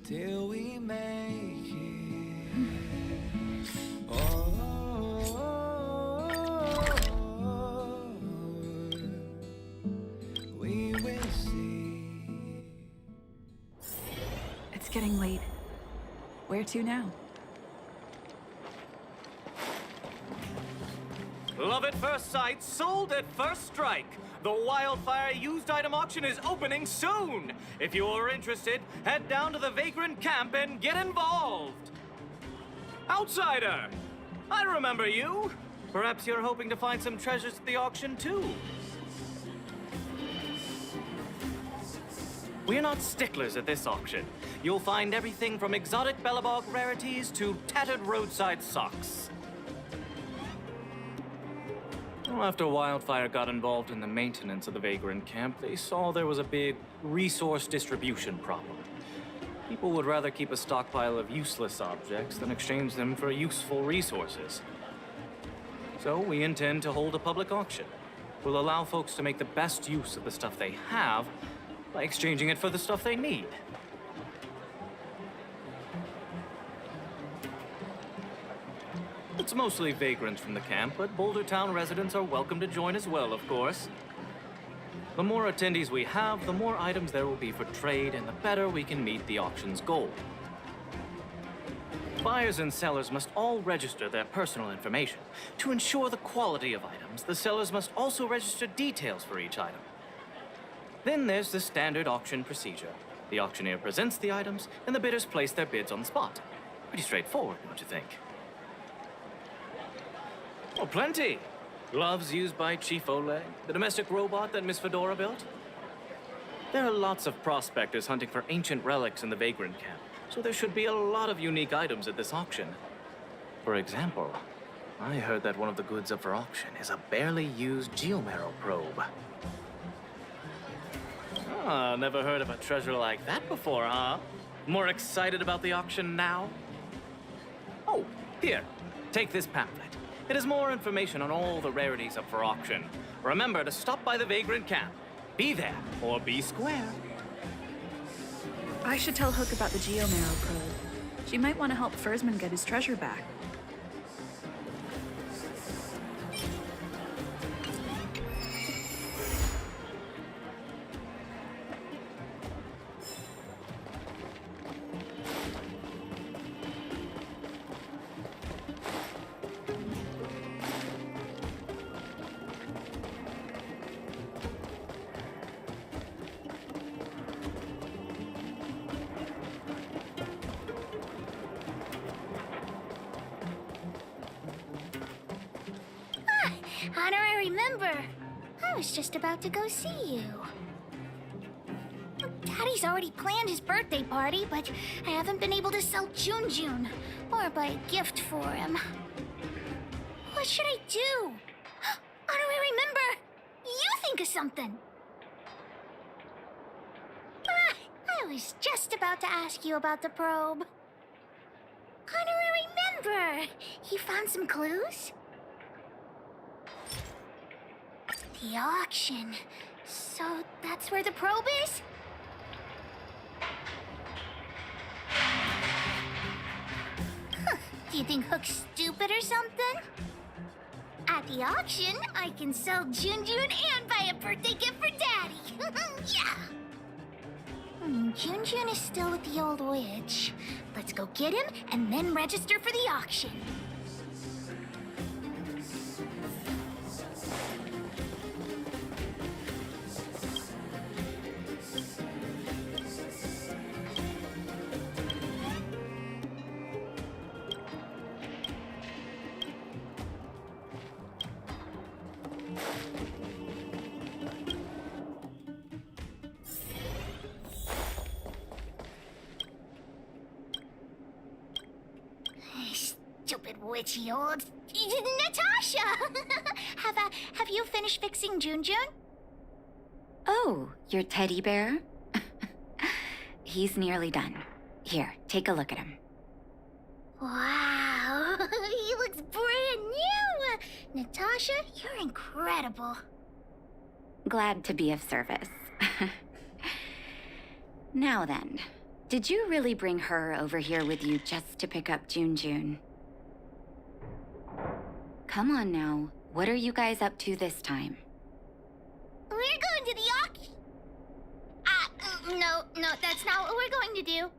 till we make it. Oh, we will see. It's getting late. Where to now? Love at first sight, sold at first strike. The Wildfire used item auction is opening soon. If you are interested, head down to the Vagrant camp and get involved. Outsider, I remember you. Perhaps you're hoping to find some treasures at the auction too. We're not sticklers at this auction. You'll find everything from exotic Bellabog rarities to tattered roadside socks. Well, after Wildfire got involved in the maintenance of the Vagrant camp, they saw there was a big resource distribution problem. People would rather keep a stockpile of useless objects than exchange them for useful resources. So we intend to hold a public auction. We'll allow folks to make the best use of the stuff they have by exchanging it for the stuff they need. It's mostly vagrants from the camp, but Boulder Town residents are welcome to join as well, of course. The more attendees we have, the more items there will be for trade, and the better we can meet the auction's goal. Buyers and sellers must all register their personal information. To ensure the quality of items, the sellers must also register details for each item. Then there's the standard auction procedure. The auctioneer presents the items, and the bidders place their bids on the spot. Pretty straightforward, don't you think? Oh, plenty. Gloves used by Chief Oleg, the domestic robot that Miss Fedora built. There are lots of prospectors hunting for ancient relics in the Vagrant camp, so there should be a lot of unique items at this auction. For example, I heard that one of the goods up for auction is a barely used geomarrow probe. Ah, never heard of a treasure like that before, huh? More excited about the auction now? Oh, here, take this pamphlet. It has more information on all the rarities up for auction. Remember to stop by the Vagrant camp. Be there, or be square. I should tell Hook about the geomarrow probe. She might want to help Fursman get his treasure back. How do I remember? I was just about to go see you. Daddy's already planned his birthday party, but I haven't been able to sell Jun or buy a gift for him. What should I do? How do I remember? You think of something. I was just about to ask you about the probe. How do I remember? You found some clues? The auction. So that's where the probe is? Huh. Do you think Hook's stupid or something? At the auction, I can sell Jun and buy a birthday gift for Daddy. Yeah! Jun is still with the old witch. Let's go get him and then register for the auction. Stupid witchy old... Natasha! Have you finished fixing Jun? Oh, your teddy bear? He's nearly done. Here, take a look at him. Wow, he looks brand new! Natasha, you're incredible. Glad to be of service. Now then, Did you really bring her over here with you just to pick up June? Come on now. What are you guys up to this time? We're going to the auction. No, that's not what we're going to do.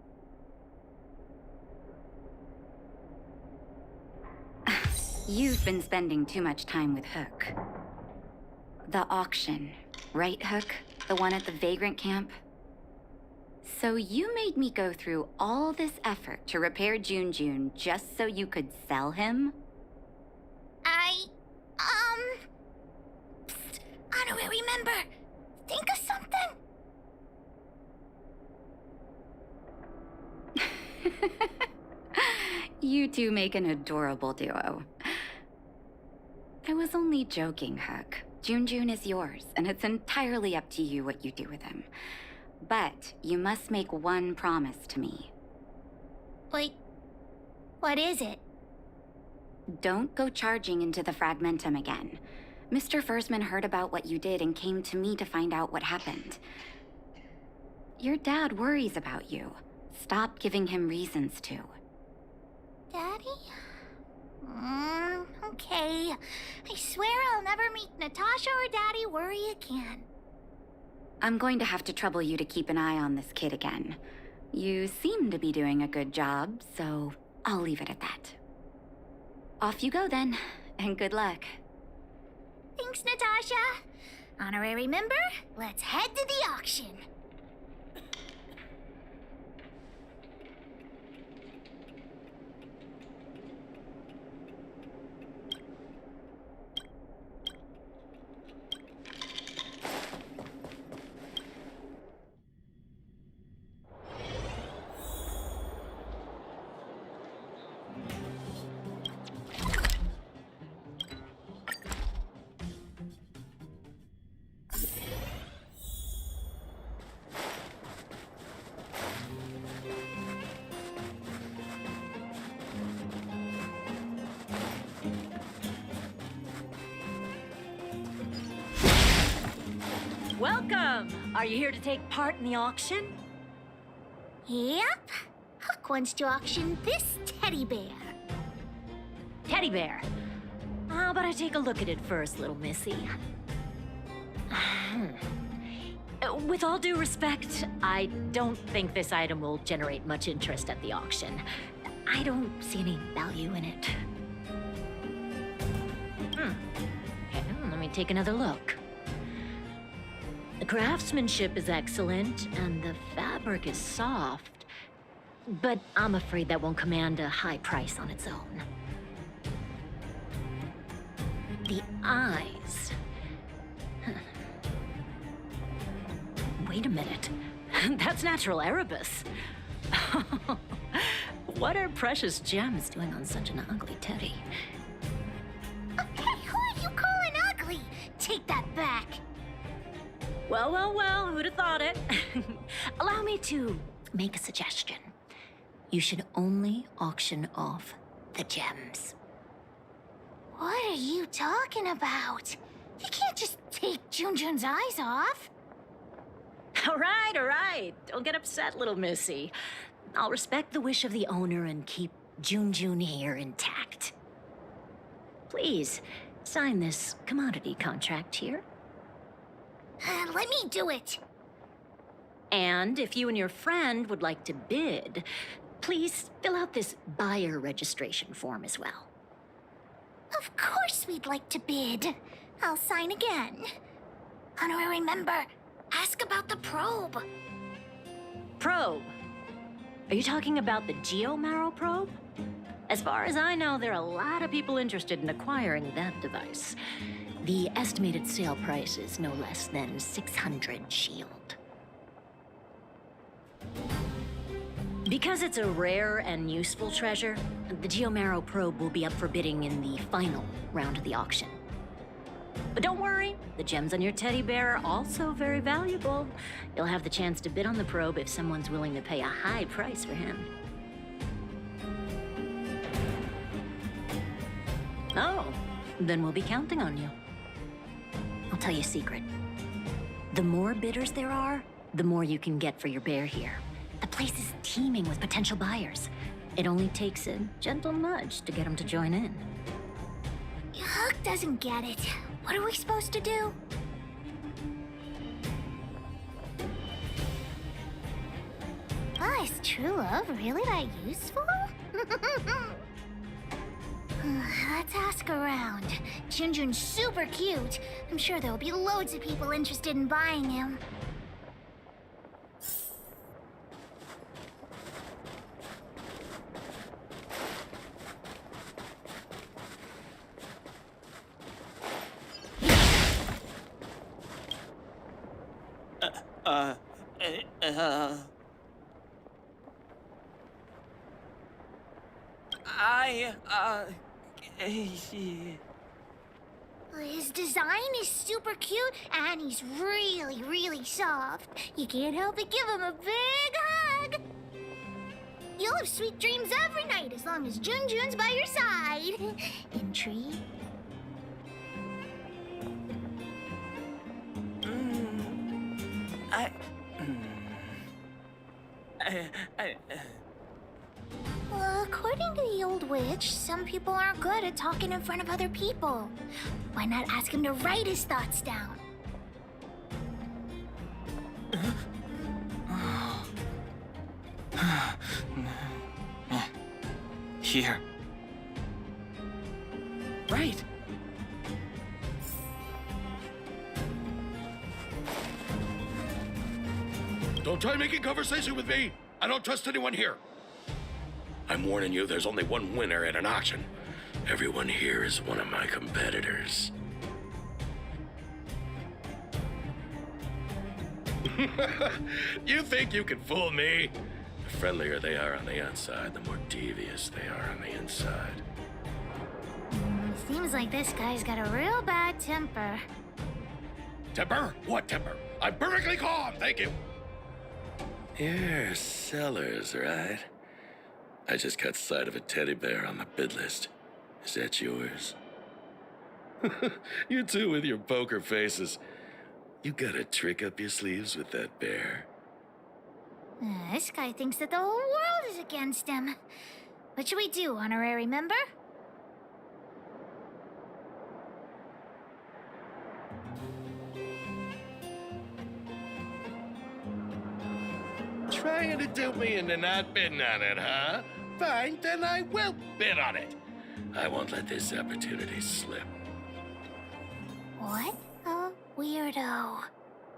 You've been spending too much time with Hook. The auction, right, Hook? The one at the vagrant camp? So you made me go through all this effort to repair June just so you could sell him? Honorary member, think of something. You two make an adorable duo. I was only joking, Hook. June is yours, and it's entirely up to you what you do with him. But you must make one promise to me. Wait, what is it? Don't go charging into the Fragmentum again. Mr. Fursman heard about what you did and came to me to find out what happened. Your dad worries about you. Stop giving him reasons to. Daddy? Okay. I swear I'll never meet Natasha or Daddy worry again. I'm going to have to trouble you to keep an eye on this kid again. You seem to be doing a good job, so I'll leave it at that. Off you go then, and good luck. Thanks, Natasha. Honorary member, let's head to the auction. Welcome! Are you here to take part in the auction? Yep. Hook wants to auction this teddy bear. Teddy bear. How about I take a look at it first, little missy? With all due respect, I don't think this item will generate much interest at the auction. I don't see any value in it. Okay, let me take another look. The craftsmanship is excellent, and the fabric is soft. But I'm afraid that won't command a high price on its own. The eyes. Wait a minute. That's natural Erebus. What are precious gems doing on such an ugly teddy? Okay, who are you calling ugly? Take that back. Well, who'd have thought it? Allow me to make a suggestion. You should only auction off the gems. What are you talking about? You can't just take Jun's eyes off. All right. Don't get upset, little missy. I'll respect the wish of the owner and keep June here intact. Please, sign this commodity contract here. Let me do it. And if you and your friend would like to bid, please fill out this buyer registration form as well. Of course we'd like to bid. I'll sign again. Honorary member, ask about the probe. Probe? Are you talking about the Geomarrow probe? As far as I know, there are a lot of people interested in acquiring that device. The estimated sale price is no less than 600 shield. Because it's a rare and useful treasure, the Geomarrow probe will be up for bidding in the final round of the auction. But don't worry, the gems on your teddy bear are also very valuable. You'll have the chance to bid on the probe if someone's willing to pay a high price for him. Oh, then we'll be counting on you. I'll tell you a secret. The more bidders there are, the more you can get for your bear here. The place is teeming with potential buyers. It only takes a gentle nudge to get them to join in. Hook doesn't get it. What are we supposed to do? Oh, is true love really that useful? Let's ask around. Junjun's super cute. I'm sure there'll be loads of people interested in buying him. His design is super cute, and he's really, really soft. You can't help but give him a big hug. You'll have sweet dreams every night as long as Junjun's by your side. Intrigue? Well, according to the old witch, some people aren't good at talking in front of other people. Why not ask him to write his thoughts down? Here. Right. Don't try making conversation with me. I don't trust anyone here. I'm warning you, there's only one winner at an auction. Everyone here is one of my competitors. You think you can fool me? The friendlier they are on the outside, the more devious they are on the inside. Seems like this guy's got a real bad temper. Temper? What temper? I'm perfectly calm, thank you. You're sellers, right? I just caught sight of a teddy bear on the bid list. Is that yours? You two with your poker faces. You got a trick up your sleeves with that bear. This guy thinks that the whole world is against him. What should we do, honorary member? Trying to dupe me into not bidding on it, huh? Fine, then I will bid on it. I won't let this opportunity slip. What a weirdo.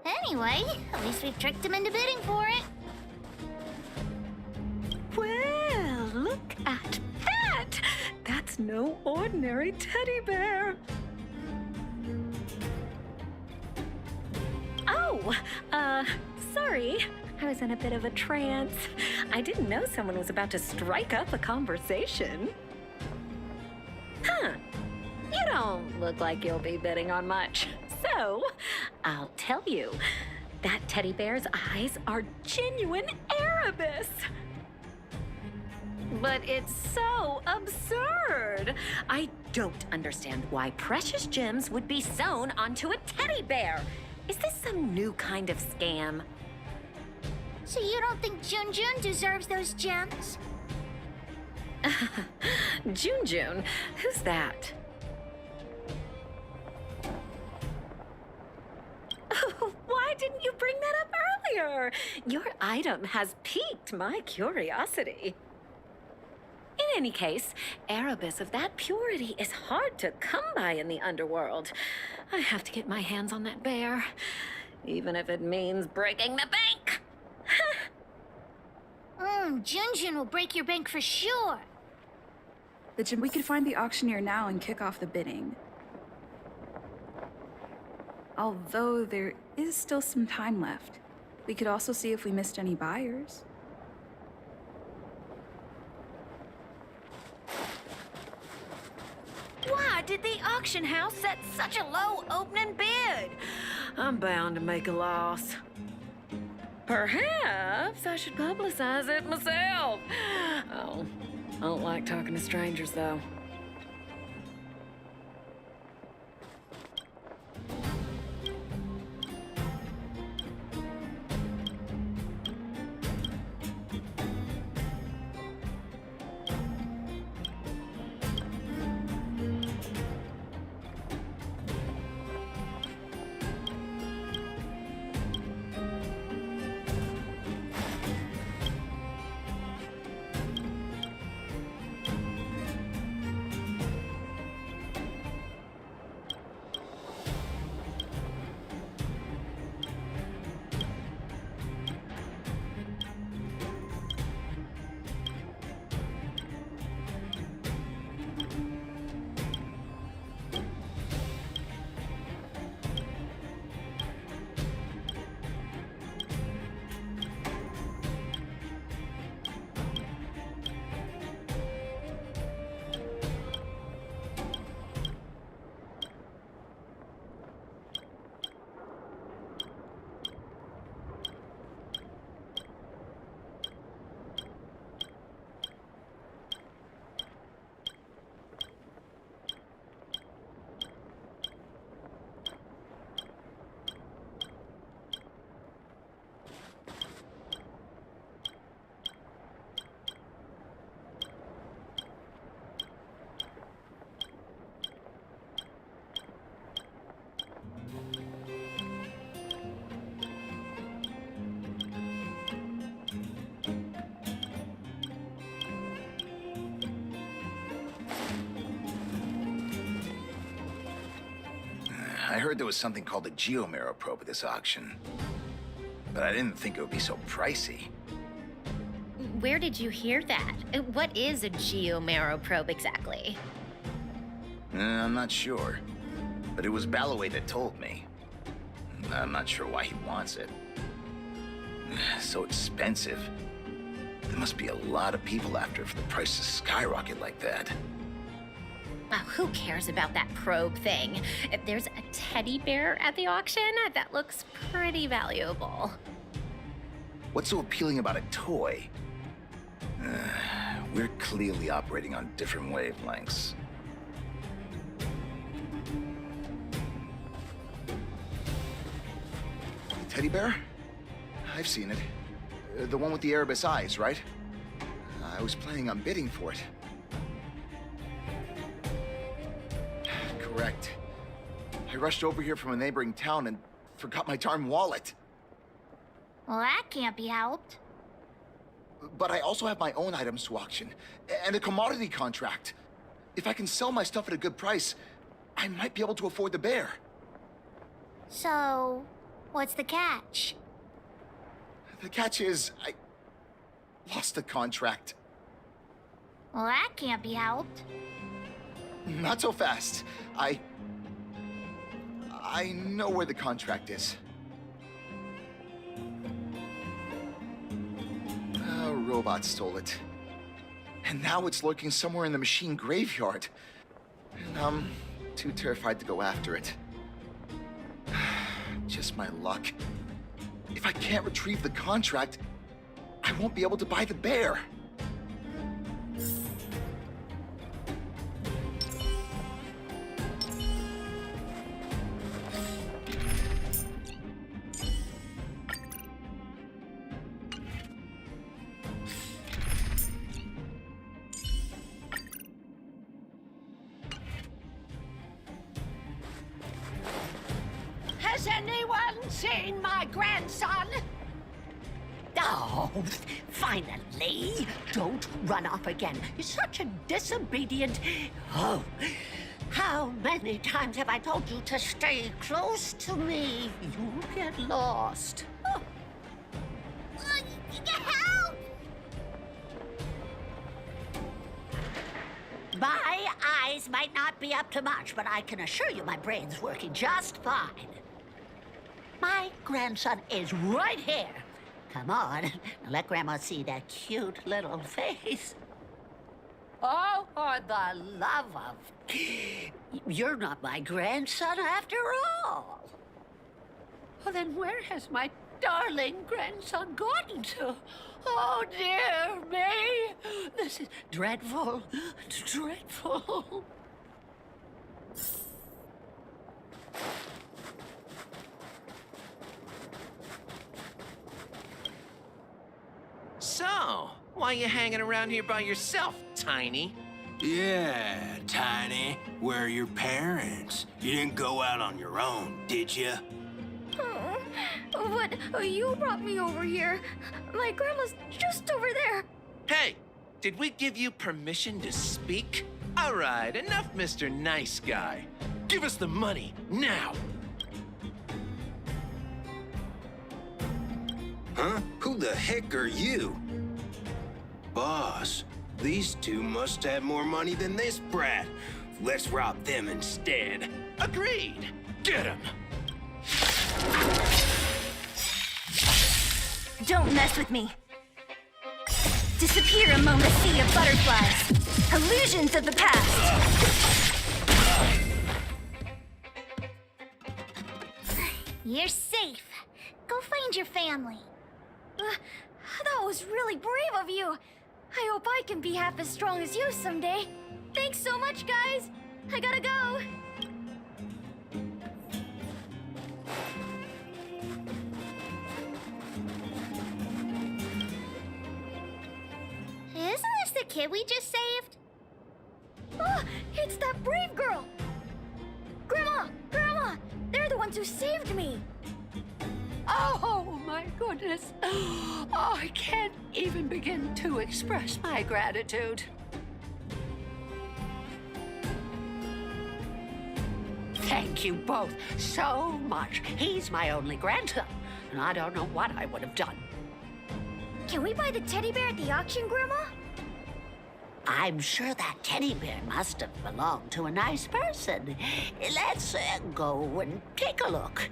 Anyway, at least we've tricked him into bidding for it. Well, look at that! That's no ordinary teddy bear. Oh, sorry. I was in a bit of a trance. I didn't know someone was about to strike up a conversation. Huh. You don't look like you'll be bidding on much. So, I'll tell you, that teddy bear's eyes are genuine Erebus. But it's so absurd. I don't understand why precious gems would be sewn onto a teddy bear. Is this some new kind of scam? So you don't think Junjun deserves those gems? Junjun? Who's that? Why didn't you bring that up earlier? Your item has piqued my curiosity. In any case, Erebus of that purity is hard to come by in the underworld. I have to get my hands on that bear, even if it means breaking the bank. Junjun will break your bank for sure. We could find the auctioneer now and kick off the bidding. Although there is still some time left. We could also see if we missed any buyers. Why did the auction house set such a low opening bid? I'm bound to make a loss. Perhaps I should publicize it myself. Oh, I don't like talking to strangers, though. heard there was something called a Geomero probe at this auction, but I didn't think it would be so pricey. Where did you hear that? What is a Geomero probe exactly? I'm not sure, but it was Balloway that told me. I'm not sure why he wants it. So expensive. There must be a lot of people after it for the price to skyrocket like that. Oh, who cares about that probe thing? If there's a teddy bear at the auction, that looks pretty valuable. What's so appealing about a toy? We're clearly operating on different wavelengths. Teddy bear? I've seen it. The one with the Erebus eyes, right? I was planning on bidding for it. Correct. I rushed over here from a neighboring town and forgot my darn wallet. Well, that can't be helped. But I also have my own items to auction, and a commodity contract. If I can sell my stuff at a good price, I might be able to afford the bear. So, what's the catch? The catch is, I lost the contract. Well, that can't be helped. Not so fast. I know where the contract is. A robot stole it. And now it's lurking somewhere in the machine graveyard. And I'm too terrified to go after it. Just my luck. If I can't retrieve the contract, I won't be able to buy the bear. Has anyone seen my grandson? Oh, finally! Don't run off again. You're such a disobedient... Oh, how many times have I told you to stay close to me? You'll get lost. Oh. Help! My eyes might not be up to much, but I can assure you my brain's working just fine. My grandson is right here. Come on, now let Grandma see that cute little face. Oh, for the love of... You're not my grandson after all. Well, then where has my darling grandson gotten to? Oh, dear me. This is dreadful, dreadful. So, why you hanging around here by yourself, Tiny? Yeah, Tiny. Where are your parents? You didn't go out on your own, did you? But you brought me over here. My grandma's just over there. Hey, did we give you permission to speak? All right, enough, Mr. Nice Guy. Give us the money, now! Huh? Who the heck are you? Boss, these two must have more money than this brat. Let's rob them instead. Agreed! Get him! Don't mess with me. Disappear among the sea of butterflies. Illusions of the past. You're safe. Go find your family. That was really brave of you. I hope I can be half as strong as you someday. Thanks so much, guys. I gotta go. Isn't this the kid we just saved? Oh, it's that brave girl. Grandma! Grandma! They're the ones who saved me. Oh, my goodness. Oh, I can't even begin to express my gratitude. Thank you both so much. He's my only grandson, and I don't know what I would have done. Can we buy the teddy bear at the auction, Grandma? I'm sure that teddy bear must have belonged to a nice person. Let's go and take a look.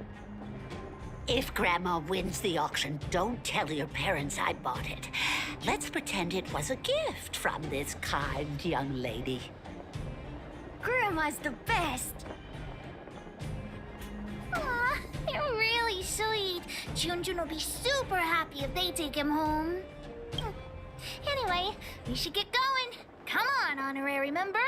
If Grandma wins the auction, don't tell your parents I bought it. Let's pretend it was a gift from this kind young lady. Grandma's the best. Aw, they're really sweet. Junjun will be super happy if they take him home. Anyway, we should get going. Come on, honorary member.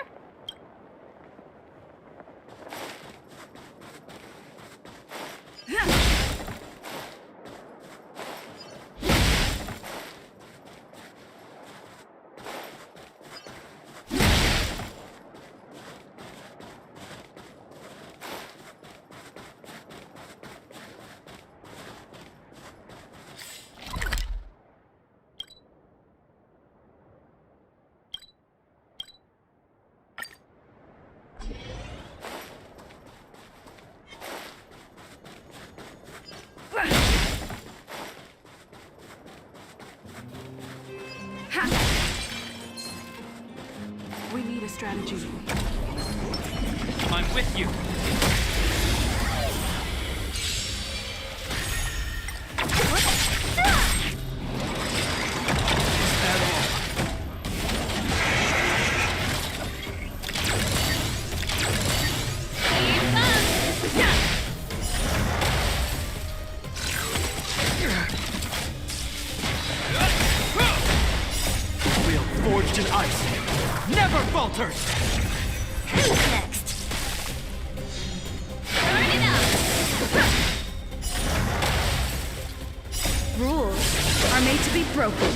We need a strategy. I'm with you. Wheel forged in ice never falters! Who's next? Burn it up! Rules are made to be broken.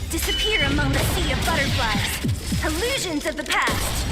Disappear among the sea of butterflies. Illusions of the past.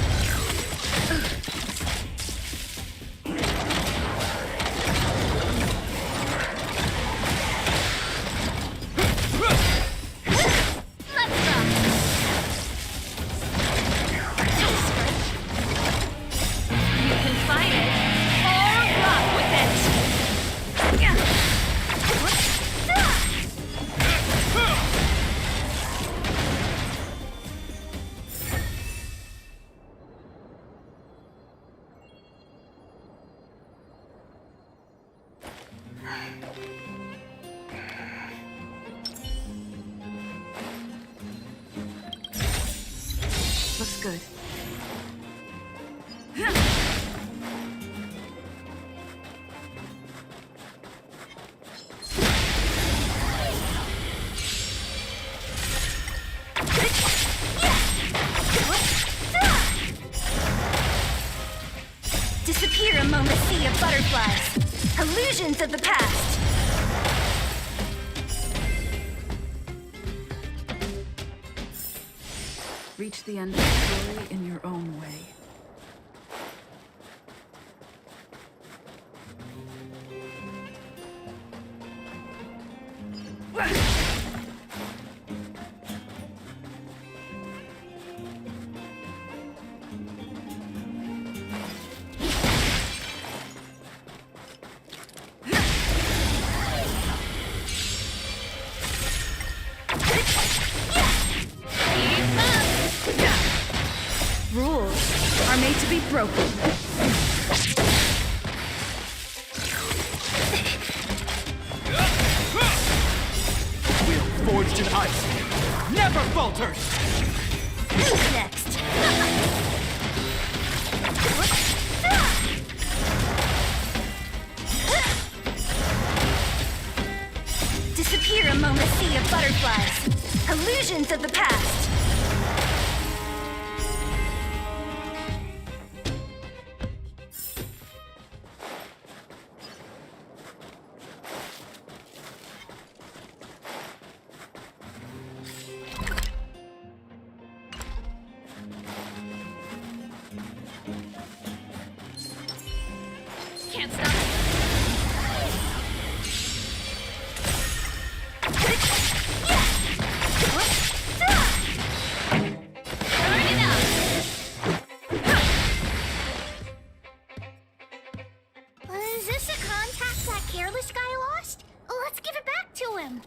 Looks good. Disappear among the sea of butterflies. Illusions of the past. Reach the end of the story in your own way. Rules are made to be broken. Wheel forged in ice never falters! Who's next? Disappear among the sea of butterflies. Illusions of the past. Can't stop it. to him.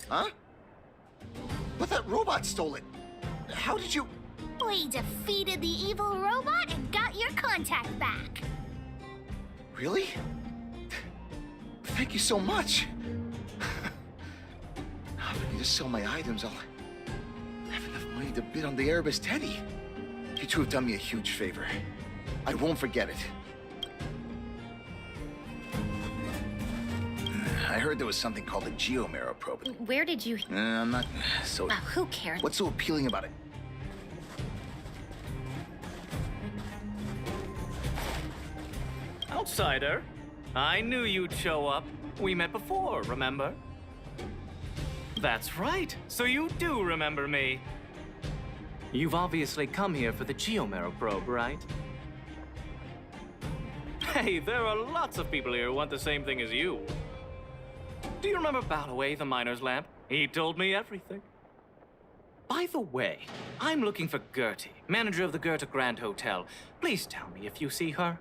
Huh? But that robot stole it. How did you... We defeated the evil robot and got your contact back. Really? Thank you so much. Now if I need to sell my items, I'll have enough money to bid on the Erebus Teddy. You two have done me a huge favor. I won't forget it. I heard there was something called a Geomero probe. Where did you... I'm not... so... Oh, who cares? What's so appealing about it? Outsider, I knew you'd show up. We met before, remember? That's right. So you do remember me. You've obviously come here for the Geomero probe, right? Hey, there are lots of people here who want the same thing as you. Do you remember Balloway, the miner's lamp? He told me everything. By the way, I'm looking for Gertie, manager of the Goethe Grand Hotel. Please tell me if you see her.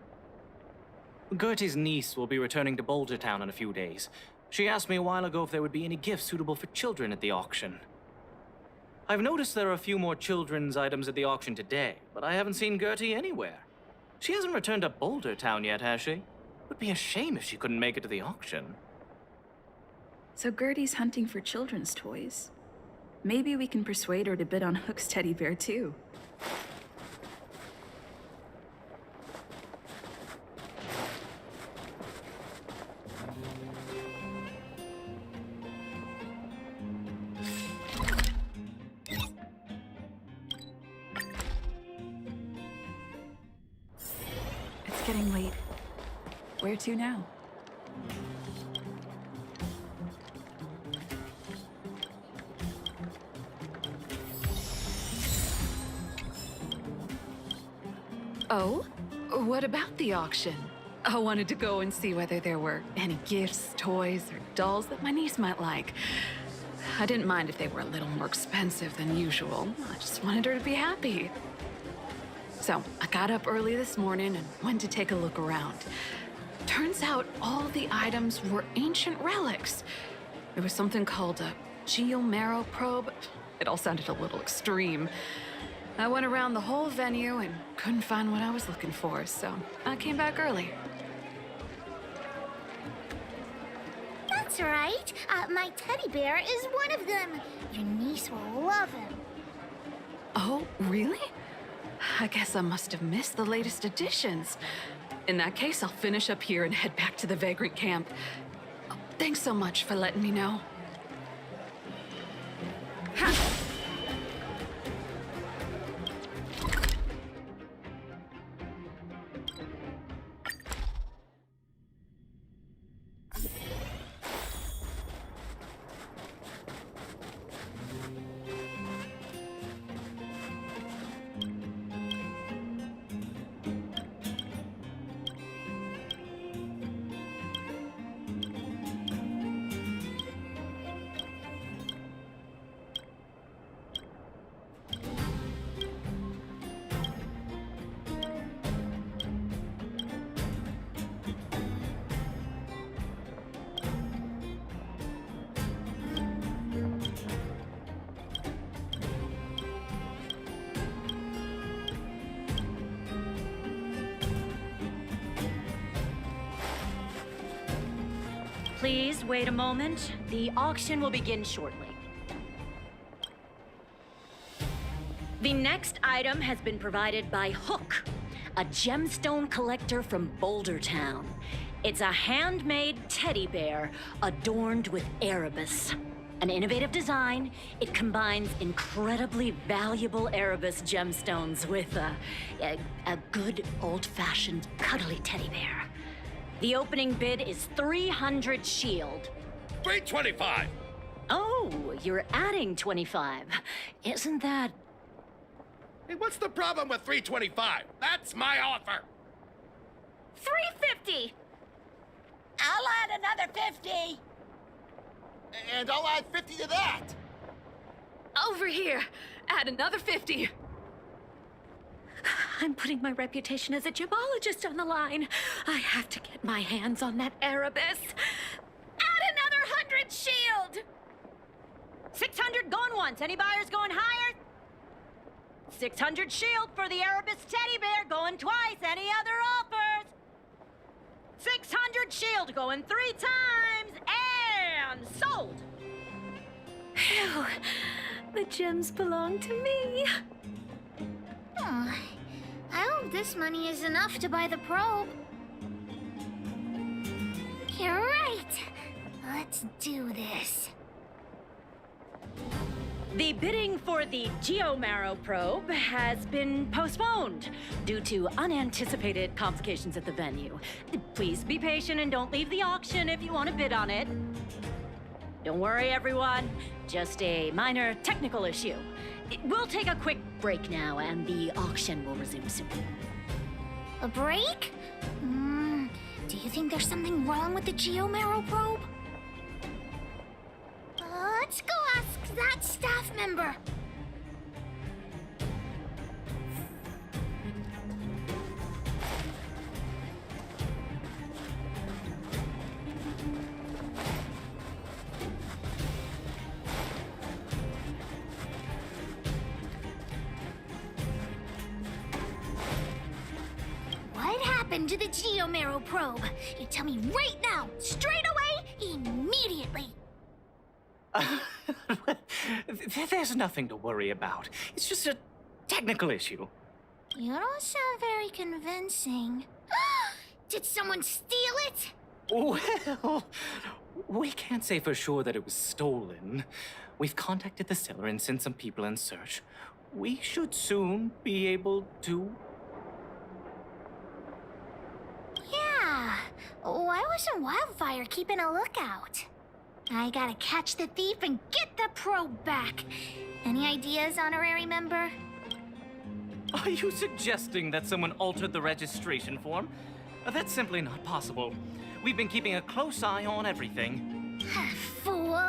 Gertie's niece will be returning to Boulder Town in a few days. She asked me a while ago if there would be any gifts suitable for children at the auction. I've noticed there are a few more children's items at the auction today, but I haven't seen Gertie anywhere. She hasn't returned to Boulder Town yet, has she? It would be a shame if she couldn't make it to the auction. So Gertie's hunting for children's toys. Maybe we can persuade her to bid on Hook's teddy bear, too. It's getting late. Where to now? Oh? What about the auction? I wanted to go and see whether there were any gifts, toys, or dolls that my niece might like. I didn't mind if they were a little more expensive than usual. I just wanted her to be happy. So I got up early this morning and went to take a look around. Turns out all the items were ancient relics. There was something called a Geomero probe. It all sounded a little extreme. I went around the whole venue and couldn't find what I was looking for, so I came back early. That's right. My teddy bear is one of them. Your niece will love him. Oh, really? I guess I must have missed the latest editions. In that case, I'll finish up here and head back to the Vagrant camp. Oh, thanks so much for letting me know. Please wait a moment. The auction will begin shortly. The next item has been provided by Hook, a gemstone collector from Boulder Town. It's a handmade teddy bear adorned with Erebus. An innovative design, it combines incredibly valuable Erebus gemstones with a good old-fashioned cuddly teddy bear. The opening bid is 300 shield. 325! Oh, you're adding 25. Isn't that... Hey, what's the problem with 325? That's my offer! 350! Add another 50! And I'll add 50 to that. Over here! Add another 50! I'm putting my reputation as a gemologist on the line. I have to get my hands on that Erebus. Add another 100 shield! 600 going once. Any buyers going higher? 600 shield for the Erebus teddy bear going twice. Any other offers? 600 shield going 3 times and sold. Phew. The gems belong to me. Oh, I hope this money is enough to buy the probe. You're right. Let's do this. The bidding for the Geomarrow probe has been postponed due to unanticipated complications at the venue. Please be patient and don't leave the auction if you want to bid on it. Don't worry, everyone. Just a minor technical issue. We'll take a quick break now, and the auction will resume soon. A break? Do you think there's something wrong with the Geomarrow probe? Let's go ask that staff member. What happened to the Geomarrow probe? You tell me right now, straight away, immediately. There's nothing to worry about. It's just a technical issue. You don't sound very convincing. Did someone steal it? Well, we can't say for sure that it was stolen. We've contacted the seller and sent some people in search. We should soon be able to... Yeah. Why wasn't Wildfire keeping a lookout? I gotta catch the thief and get the probe back. Any ideas, honorary member? Are you suggesting that someone altered the registration form? That's simply not possible. We've been keeping a close eye on everything. Fool!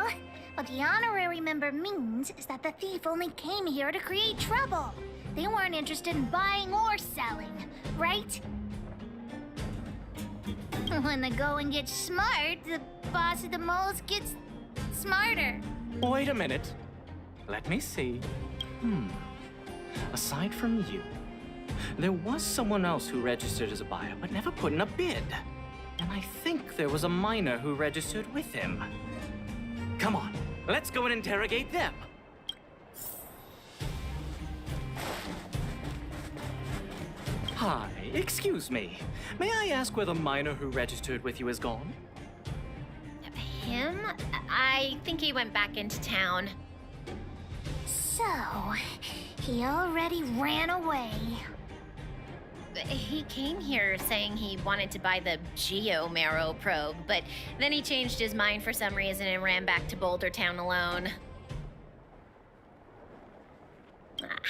What the honorary member means is that the thief only came here to create trouble. They weren't interested in buying or selling, right? When the going gets smart, the boss of the moles gets smarter. Wait a minute. Let me see. Aside from you, there was someone else who registered as a buyer but never put in a bid. And I think there was a miner who registered with him. Come on, let's go and interrogate them. Hi, excuse me. May I ask where the miner who registered with you is gone? Him? I think he went back into town. So, he already ran away. He came here saying he wanted to buy the Geomarrow probe, but then he changed his mind for some reason and ran back to Boulder Town alone.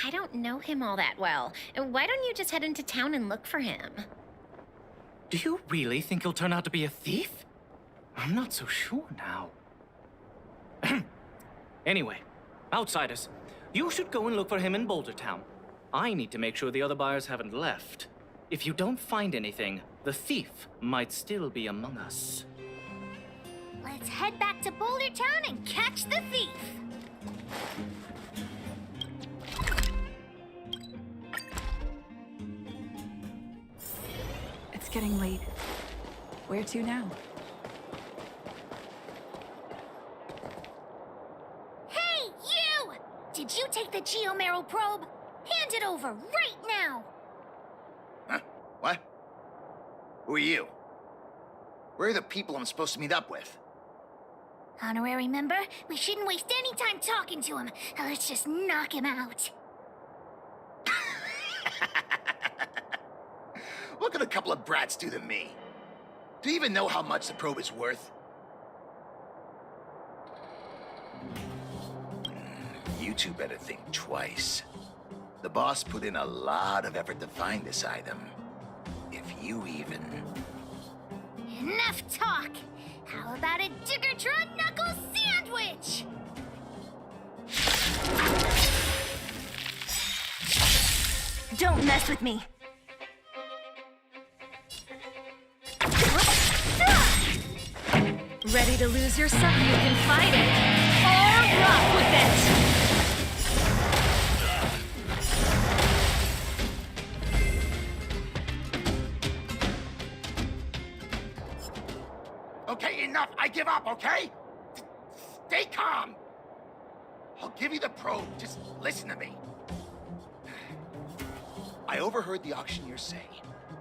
I don't know him all that well. Why don't you just head into town and look for him? Do you really think he'll turn out to be a thief? I'm not so sure now. Anyway, outsiders, you should go and look for him in Boulder Town. I need to make sure the other buyers haven't left. If you don't find anything, the thief might still be among us. Let's head back to Boulder Town and catch the thief. It's getting late. Where to now? Hey, you! Did you take the Geomarrow probe? Hand it over right now! Huh? What? Who are you? Where are the people I'm supposed to meet up with? Honorary member, we shouldn't waste any time talking to him. Let's just knock him out. What could a couple of brats do to me? Do you even know how much the probe is worth? You two better think twice. The boss put in a lot of effort to find this item. If you even... Enough talk! about a Diggertron Knuckle Sandwich? Don't mess with me. Ready to lose yourself? You can fight it, or rock with it. Okay, enough. I give up, okay? Stay calm. I'll give you the probe. Just listen to me. I overheard the auctioneer say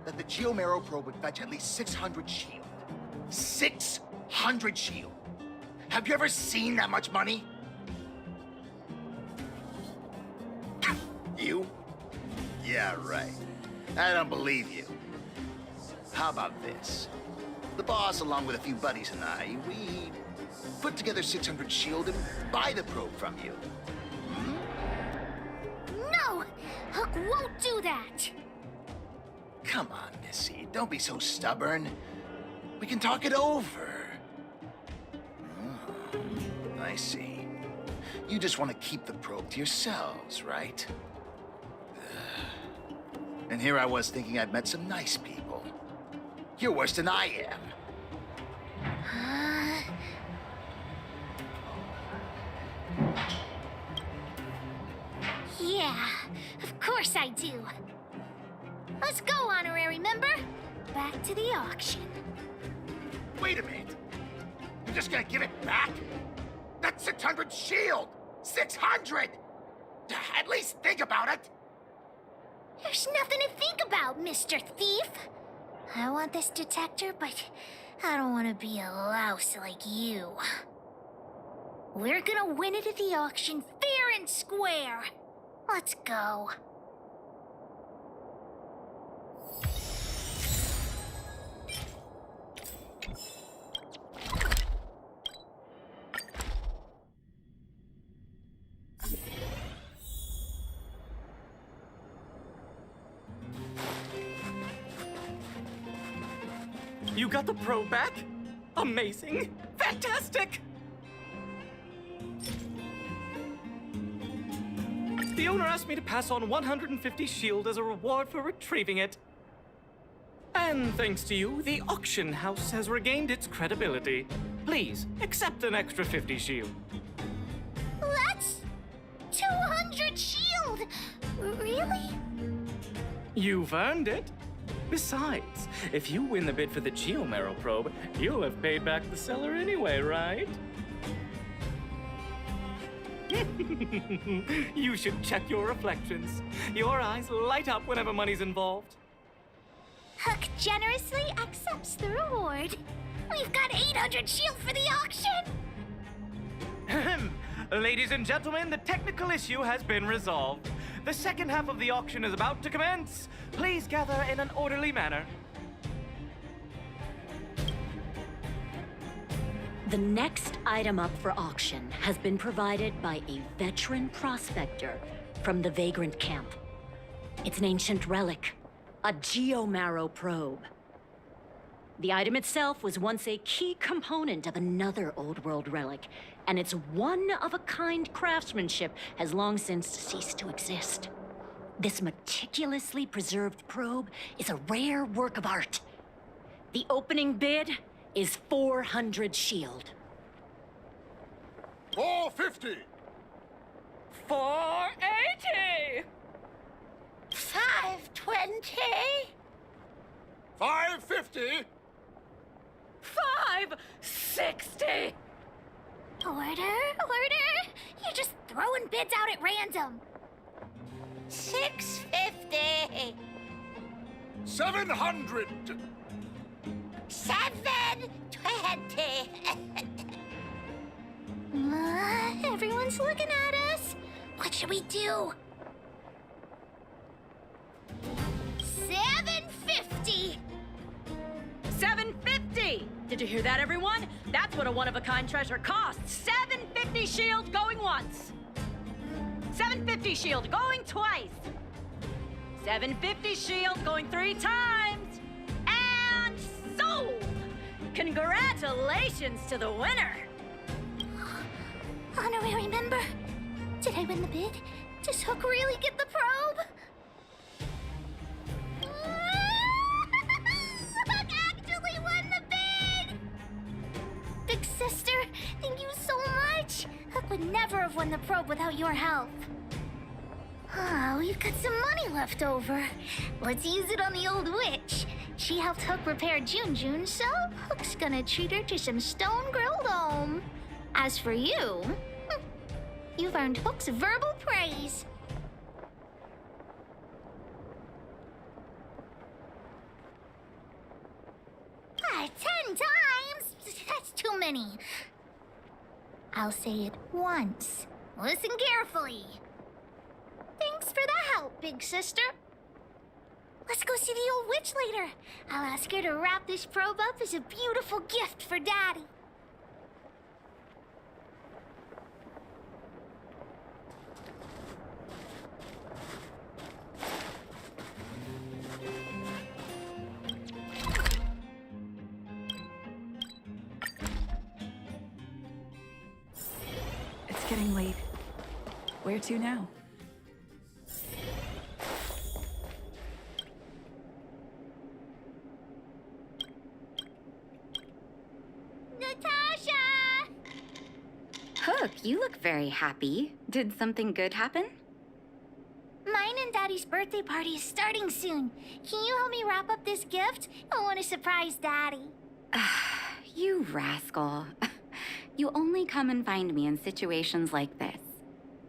that the Geomero probe would fetch at least 600 shield. 600 shield. Have you ever seen that much money? You? Yeah, right. I don't believe you. How about this? The boss, along with a few buddies and I, we put together 600 shield and buy the probe from you. No! Hook won't do that! Come on, Missy. Don't be so stubborn. We can talk it over. I see. You just want to keep the probe to yourselves, right? And here I was thinking I'd met some nice people. You're worse than I am. Yeah, of course I do. Let's go, honorary member. Back to the auction. Wait a minute. You're just gonna give it back? That's 600 shield! 600! At least think about it! There's nothing to think about, Mr. Thief. I want this detector, but I don't want to be a louse like you. We're gonna win it at the auction fair and square. Let's go. You got the probe back? Amazing! Fantastic! The owner asked me to pass on 150 shield as a reward for retrieving it. And thanks to you, the auction house has regained its credibility. Please, accept an extra 50 shield. That's 200 shield! Really? You've earned it. Besides, if you win the bid for the Geomero probe, you'll have paid back the seller anyway, right? You should check your reflections. Your eyes light up whenever money's involved. Hook generously accepts the reward. We've got 800 shield for the auction! Ladies and gentlemen, the technical issue has been resolved. The second half of the auction is about to commence. Please gather in an orderly manner. The next item up for auction has been provided by a veteran prospector from the Vagrant Camp. It's an ancient relic, a Geomero probe. The item itself was once a key component of another old world relic, and its one-of-a-kind craftsmanship has long since ceased to exist. This meticulously preserved probe is a rare work of art. The opening bid is 400 shield. 450! 480! 520? 550! 560! Order? You're just throwing bids out at random. 650? 700! 720? Everyone's looking at us. What should we do? 750! 750! Did you hear that, everyone? That's what a one-of-a-kind treasure costs. 750 shield going once. 750 shield going twice. 750 shield going 3 times. And sold! Congratulations to the winner! Honorary member, did I win the bid? Does Hook really get the probe? Hook actually won the bid! Big sister, thank you so much. Hook would never have won the probe without your help. We've got some money left over. Let's use it on the old witch. She helped Hook repair June, so Hook's gonna treat her to some stone-grilled home. As for you, you've earned Hook's verbal praise. Ah, 10 times? That's too many. I'll say it once. Listen carefully. Thanks for the help, big sister. Let's go see the old witch later. I'll ask her to wrap this probe up as a beautiful gift for Daddy. It's getting late. Where to now? Natasha! Hook, you look very happy. Did something good happen? Mine and Daddy's birthday party is starting soon. Can you help me wrap up this gift? I want to surprise Daddy. You rascal. You only come and find me in situations like this.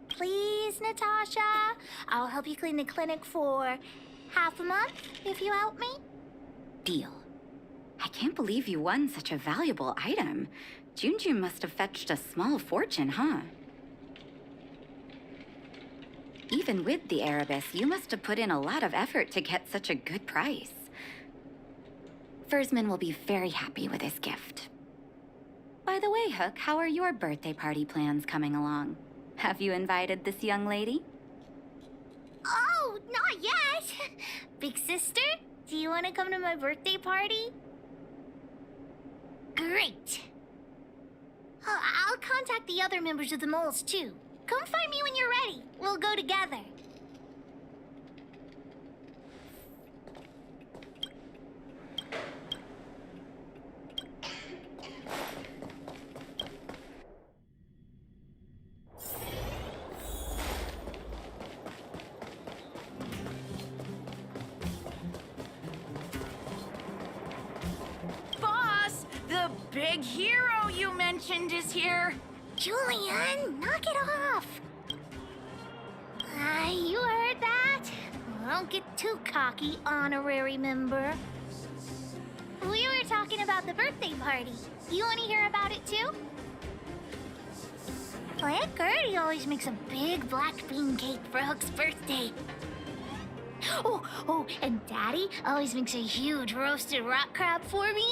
Please, Natasha. I'll help you clean the clinic for half a month if you help me. Deal. I can't believe you won such a valuable item. June must have fetched a small fortune, huh? Even with the Erebus, you must have put in a lot of effort to get such a good price. Fursman will be very happy with this gift. By the way, Hook, how are your birthday party plans coming along? Have you invited this young lady? Oh, not yet. Big sister, do you want to come to my birthday party? Great. I'll contact the other members of the moles, too. Come find me when you're ready. We'll go together. Boss, the big hero you mentioned is here. Julian, knock it off. You heard that? Don't get too cocky, honorary member. We were talking about the birthday party. You want to hear about it too? Aunt Gertie always makes a big black bean cake for Hook's birthday. Oh, and Daddy always makes a huge roasted rock crab for me.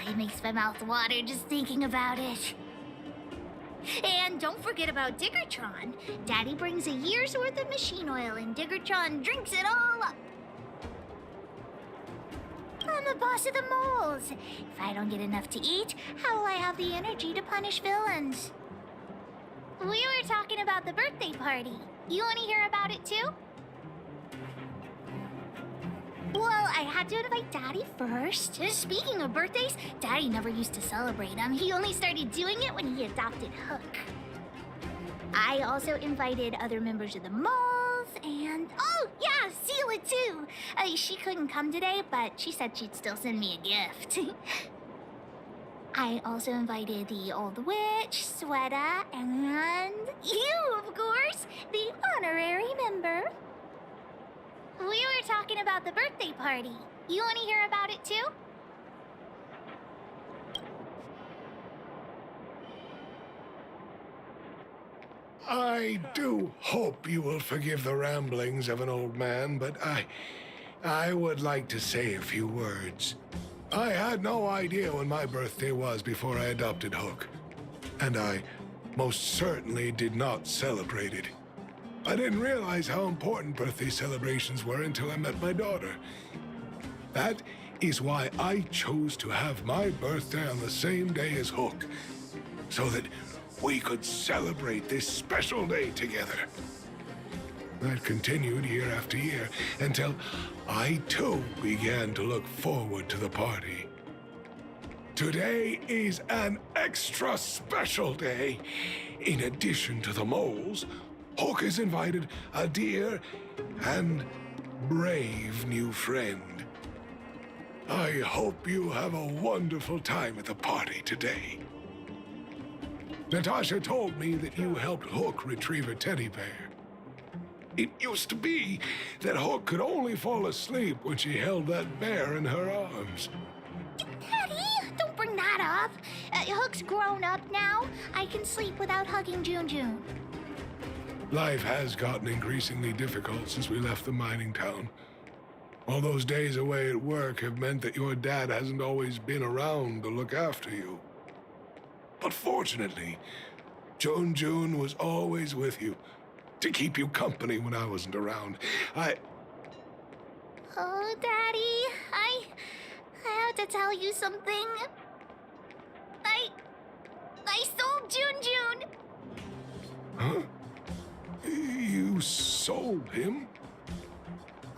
It makes my mouth water just thinking about it. And don't forget about Diggertron. Daddy brings a year's worth of machine oil and Diggertron drinks it all up. I'm the boss of the moles. If I don't get enough to eat, how will I have the energy to punish villains? We were talking about the birthday party. You want to hear about it too? Well, I had to invite Daddy first. Speaking of birthdays, Daddy never used to celebrate them. He only started doing it when he adopted Hook. I also invited other members of the moles and... Oh, yeah, Seela too. She couldn't come today, but she said she'd still send me a gift. I also invited the old witch, Sweta, and you, of course, the honorary member. We were talking about the birthday party. You want to hear about it too? I do hope you will forgive the ramblings of an old man, but I would like to say a few words. I had no idea when my birthday was before I adopted Hook, and I most certainly did not celebrate it. I didn't realize how important birthday celebrations were until I met my daughter. That is why I chose to have my birthday on the same day as Hook, so that we could celebrate this special day together. That continued year after year until I too began to look forward to the party. Today is an extra special day. In addition to the moles, Hook has invited a dear and brave new friend. I hope you have a wonderful time at the party today. Natasha told me that you helped Hook retrieve a teddy bear. It used to be that Hook could only fall asleep when she held that bear in her arms. Daddy, don't bring that up. Hook's grown up now. I can sleep without hugging June. Life has gotten increasingly difficult since we left the mining town. All those days away at work have meant that your dad hasn't always been around to look after you. But fortunately, June was always with you, to keep you company when I wasn't around. Oh, Daddy, I have to tell you something. I sold June. Huh? You sold him?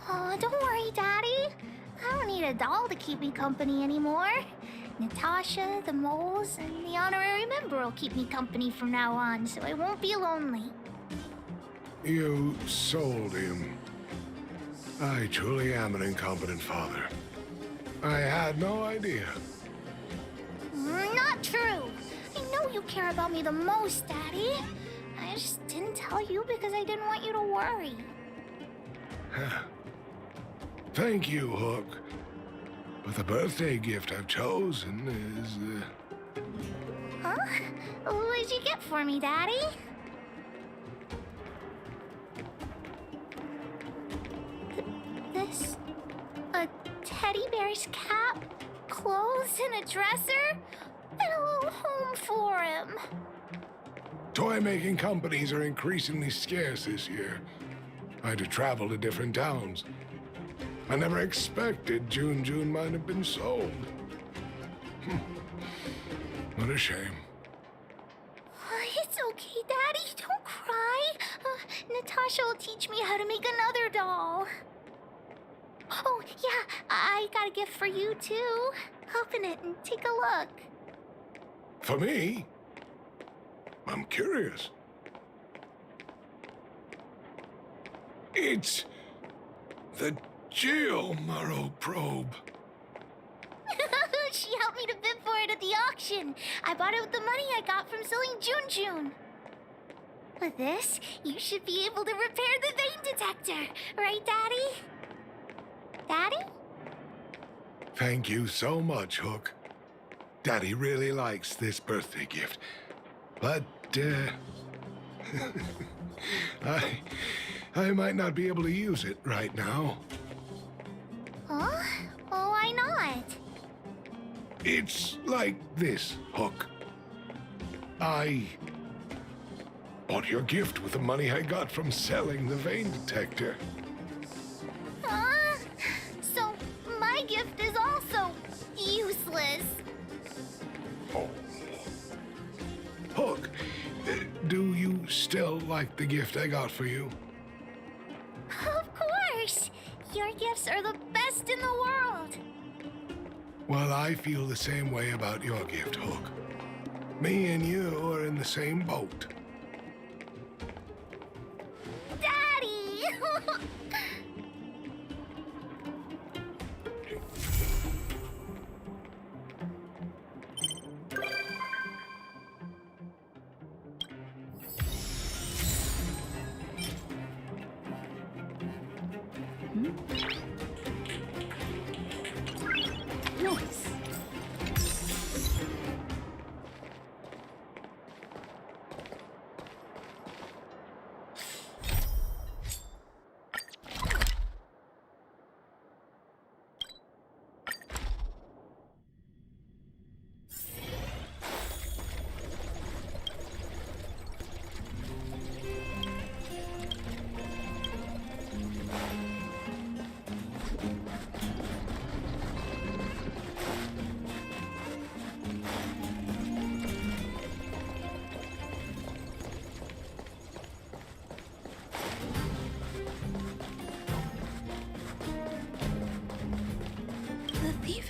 Oh, don't worry, Daddy. I don't need a doll to keep me company anymore. Natasha, the moles, and the honorary member will keep me company from now on, so I won't be lonely. You sold him. I truly am an incompetent father. I had no idea. Not true. I know you care about me the most, Daddy. I just didn't tell you because I didn't want you to worry. Thank you, Hook. But the birthday gift I've chosen is, Huh? What did you get for me, Daddy? This? A teddy bear's cap, clothes, and a dresser? And a little home for him. toy-making companies are increasingly scarce this year. I had to travel to different towns. I never expected June might have been sold. What a shame. It's okay, Daddy. Don't cry. Natasha will teach me how to make another doll. Oh, yeah, I got a gift for you, too. Open it and take a look. For me? I'm curious. It's the Jarvilo probe. She helped me to bid for it at the auction. I bought it with the money I got from selling June. With this, you should be able to repair the vein detector. Right, Daddy? Daddy? Thank you so much, Hook. Daddy really likes this birthday gift. But, I might not be able to use it right now. Huh? Well, why not? It's like this, Hook. I bought your gift with the money I got from selling the vein detector. So my gift is also useless. Oh. Hook, do you still like the gift I got for you? Of course! Your gifts are the best in the world! Well, I feel the same way about your gift, Hook. Me and you are in the same boat. Daddy! Nice.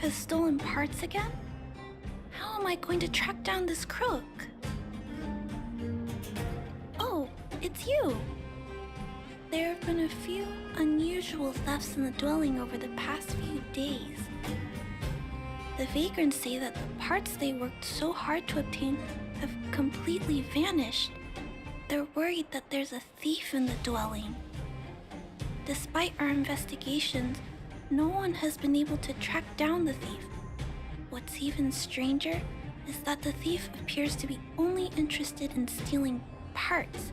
has stolen parts again? How am I going to track down this crook? Oh, it's you! There have been a few unusual thefts in the dwelling over the past few days. The vagrants say that the parts they worked so hard to obtain have completely vanished. They're worried that there's a thief in the dwelling. Despite our investigations, no one has been able to track down the thief. What's even stranger is that the thief appears to be only interested in stealing parts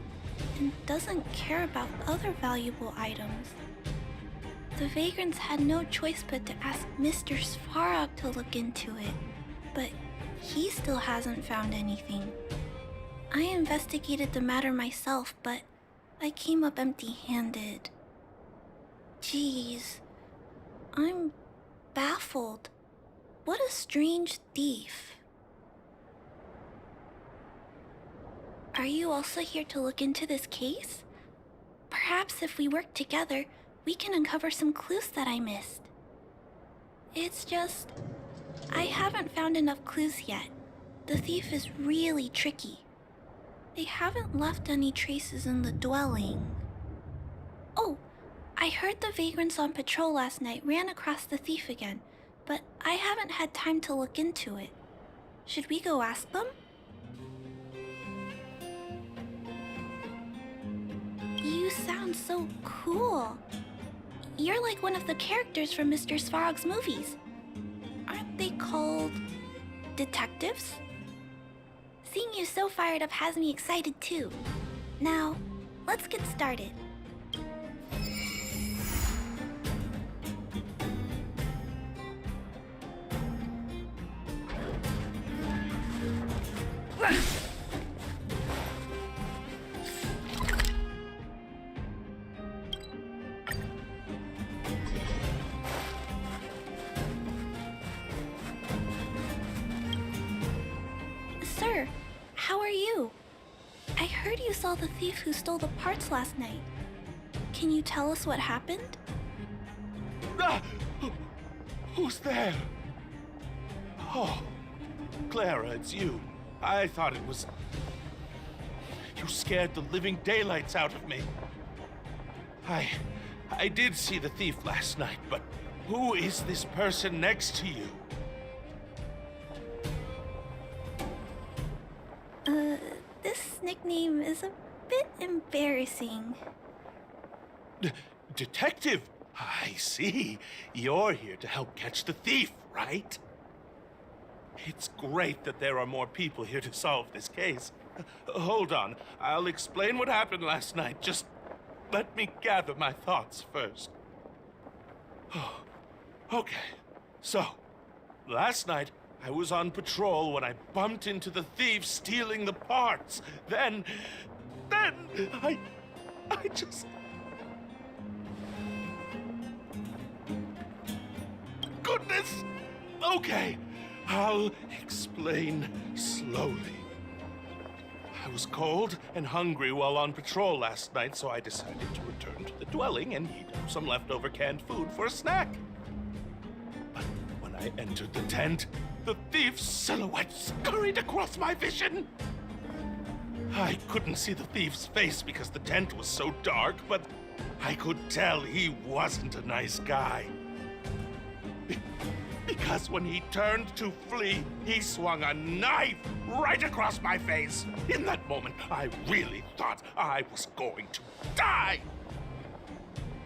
and doesn't care about other valuable items. The vagrants had no choice but to ask Mr. Svarog to look into it, but he still hasn't found anything. I investigated the matter myself, but I came up empty-handed. Geez, I'm baffled. What a strange thief. Are you also here to look into this case? Perhaps if we work together, we can uncover some clues that I missed. It's just, I haven't found enough clues yet. The thief is really tricky. They haven't left any traces in the dwelling. Oh, I heard the vagrants on patrol last night ran across the thief again, but I haven't had time to look into it. Should we go ask them? You sound so cool. You're like one of the characters from Mr. Svarog's movies. Aren't they called detectives? Seeing you so fired up has me excited too. Now, let's get started. Sir, how are you? I heard you saw the thief who stole the parts last night. Can you tell us what happened? Ah! Who's there? Oh, Clara, it's you. I thought it was... You scared the living daylights out of me. I did see the thief last night, but who is this person next to you? This nickname is a bit embarrassing. Detective? I see. You're here to help catch the thief, right? It's great that there are more people here to solve this case. Hold on. I'll explain what happened last night. Just let me gather my thoughts first. Oh, okay. So, last night, I was on patrol when I bumped into the thief stealing the parts. Then I just... Goodness! Okay, I'll explain slowly. I was cold and hungry while on patrol last night, so I decided to return to the dwelling and heat up some leftover canned food for a snack. But when I entered the tent, the thief's silhouette scurried across my vision. I couldn't see the thief's face because the tent was so dark, but I could tell he wasn't a nice guy. Because when he turned to flee, he swung a knife right across my face. In that moment, I really thought I was going to die.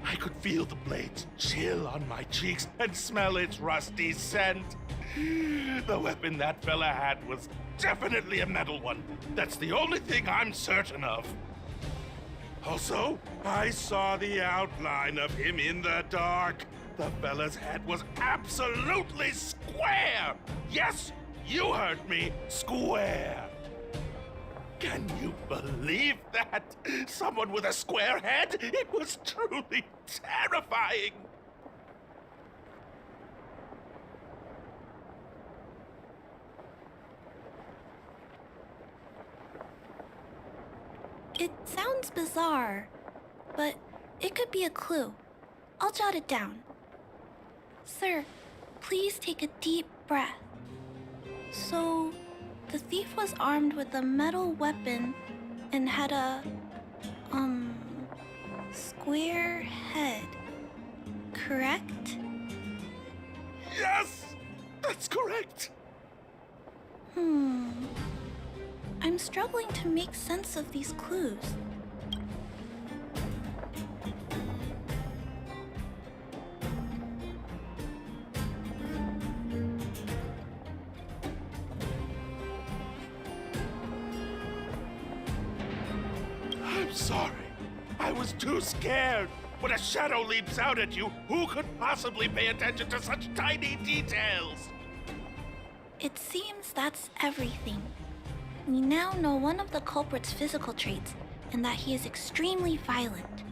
I could feel the blades chill on my cheeks and smell its rusty scent. The weapon that fella had was definitely a metal one. That's the only thing I'm certain of. Also, I saw the outline of him in the dark. The fella's head was absolutely square! Yes, you heard me, square! Can you believe that? Someone with a square head? It was truly terrifying! It sounds bizarre, but it could be a clue. I'll jot it down. Sir, please take a deep breath. So, the thief was armed with a metal weapon and had a, square head, correct? Yes! That's correct! I'm struggling to make sense of these clues. I'm sorry. I was too scared. When a shadow leaps out at you, who could possibly pay attention to such tiny details? It seems that's everything. We now know one of the culprit's physical traits, and that he is extremely violent.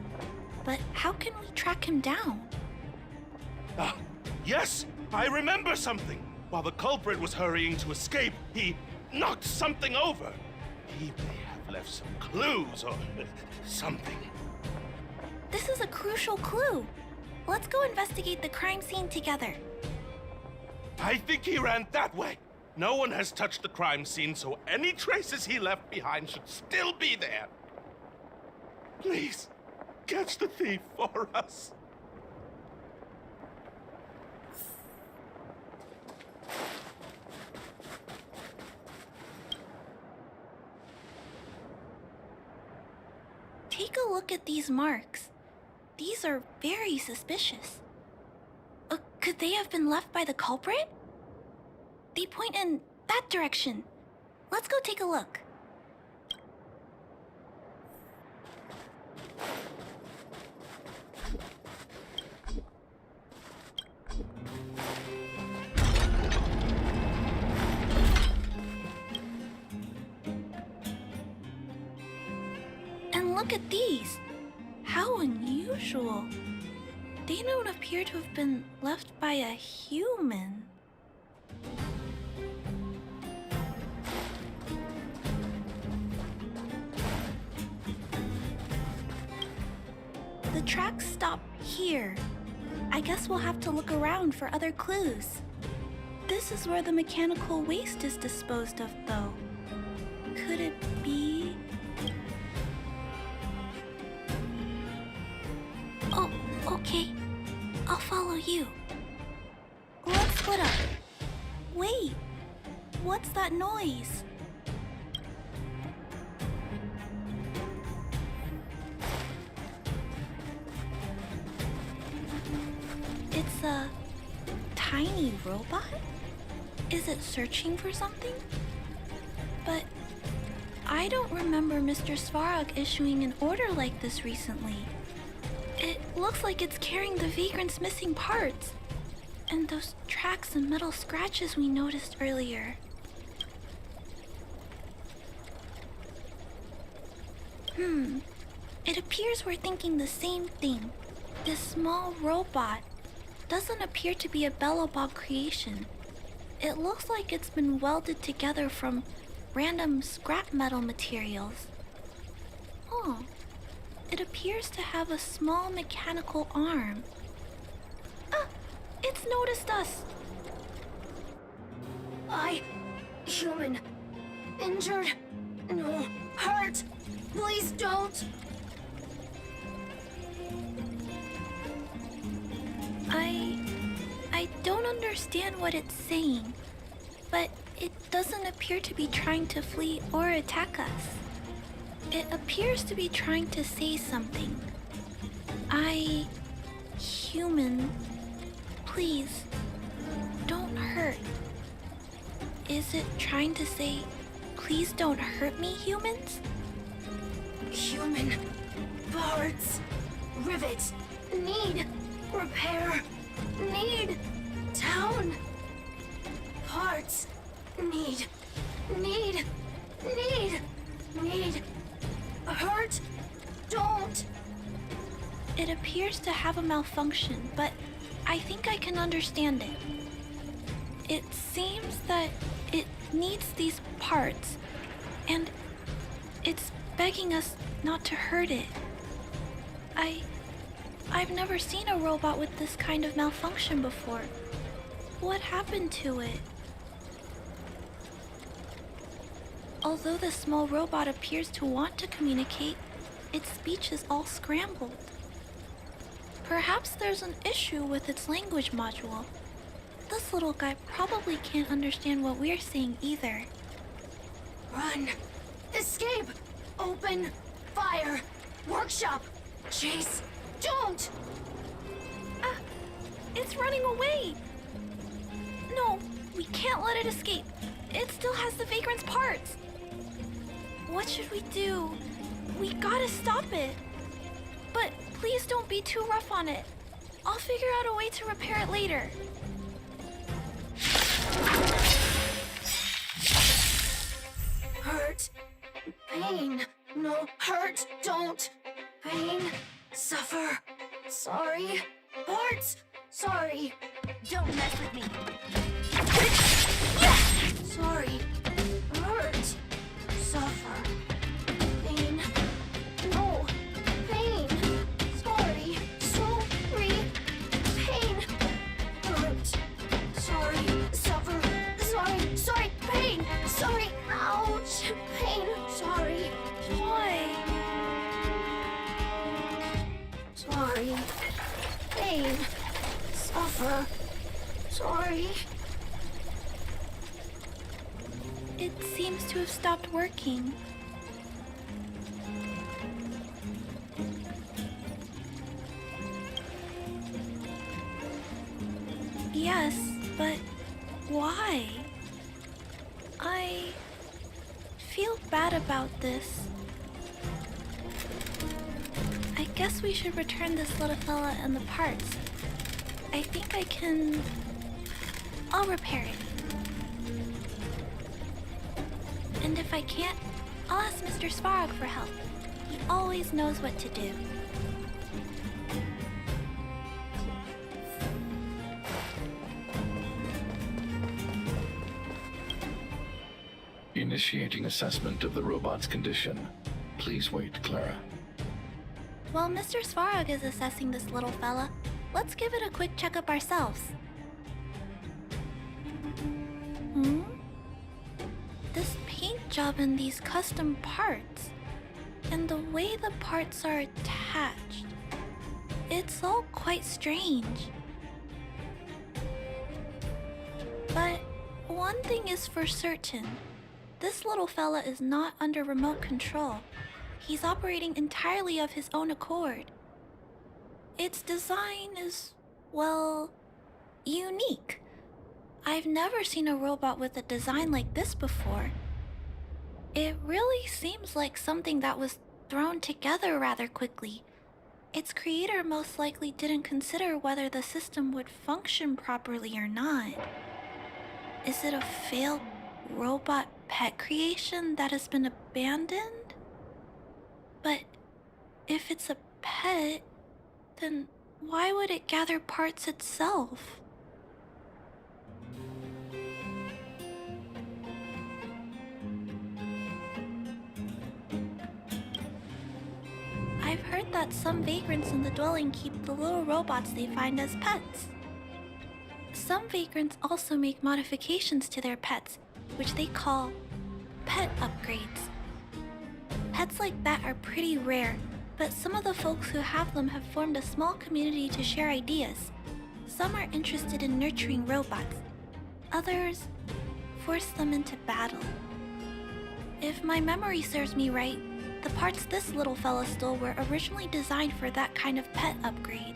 But how can we track him down? Ah, yes! I remember something! While the culprit was hurrying to escape, he knocked something over. He may have left some clues or something. This is a crucial clue. Let's go investigate the crime scene together. I think he ran that way. No one has touched the crime scene, so any traces he left behind should still be there. Please, catch the thief for us. Take a look at these marks. These are very suspicious. Could they have been left by the culprit? They point in that direction. Let's go take a look. And look at these. How unusual. They don't appear to have been left by a human. The tracks stop here. I guess we'll have to look around for other clues. This is where the mechanical waste is disposed of, though. Could it be... Oh, okay. I'll follow you. Let's split up. Wait, what's that noise? It's a tiny robot? Is it searching for something? But I don't remember Mr. Svarog issuing an order like this recently. It looks like it's carrying the vagrant's missing parts. And those tracks and metal scratches we noticed earlier. It appears we're thinking the same thing. This small robot doesn't appear to be a Belobog creation. It looks like it's been welded together from random scrap metal materials. Oh, it appears to have a small mechanical arm. Ah, it's noticed us. Human. Injured. No. Hurt. Please don't. I don't understand what it's saying, but it doesn't appear to be trying to flee or attack us. It appears to be trying to say something. Human, please, don't hurt. Is it trying to say, please don't hurt me, humans? Human. Parts. Rivets. Need. Repair. Need. Town. Parts. Need. Hurt. Don't. It appears to have a malfunction, but I think I can understand it. It seems that it needs these parts, and it's begging us not to hurt it. I've never seen a robot with this kind of malfunction before. What happened to it? Although the small robot appears to want to communicate, its speech is all scrambled. Perhaps there's an issue with its language module. This little guy probably can't understand what we're saying either. Run! Escape! Open! Fire! Workshop! Chase! Don't! Ah! It's running away! No, we can't let it escape. It still has the Vagrant's parts. What should we do? We gotta stop it. But please don't be too rough on it. I'll figure out a way to repair it later. Hurt. Pain. No, hurt. Don't. Pain. Suffer. Sorry. Parts. Sorry. Don't mess with me. Sorry. Hurt. Suffer. Pain. No. Pain. Sorry. Sorry. Pain. Hurt. Sorry. Suffer. Sorry. Sorry. Pain. Sorry. Ouch. Pain. Sorry. Why? Sorry. Pain. Suffer. Sorry. It seems to have stopped working. Yes, but why? I feel bad about this. I guess we should return this little fella and the parts. I think I can... I'll repair it. And if I can't, I'll ask Mr. Svarog for help. He always knows what to do. Initiating assessment of the robot's condition. Please wait, Clara. While Mr. Svarog is assessing this little fella, let's give it a quick checkup ourselves. This paint job and these custom parts, and the way the parts are attached, it's all quite strange. But one thing is for certain, this little fella is not under remote control. He's operating entirely of his own accord. Its design is, well, unique. I've never seen a robot with a design like this before. It really seems like something that was thrown together rather quickly. Its creator most likely didn't consider whether the system would function properly or not. Is it a failed robot pet creation that has been abandoned? But if it's a pet, then why would it gather parts itself? I've heard that some vagrants in the dwelling keep the little robots they find as pets. Some vagrants also make modifications to their pets, which they call pet upgrades. Pets like that are pretty rare, but some of the folks who have them have formed a small community to share ideas. Some are interested in nurturing robots. Others force them into battle. If my memory serves me right, the parts this little fella stole were originally designed for that kind of pet upgrade.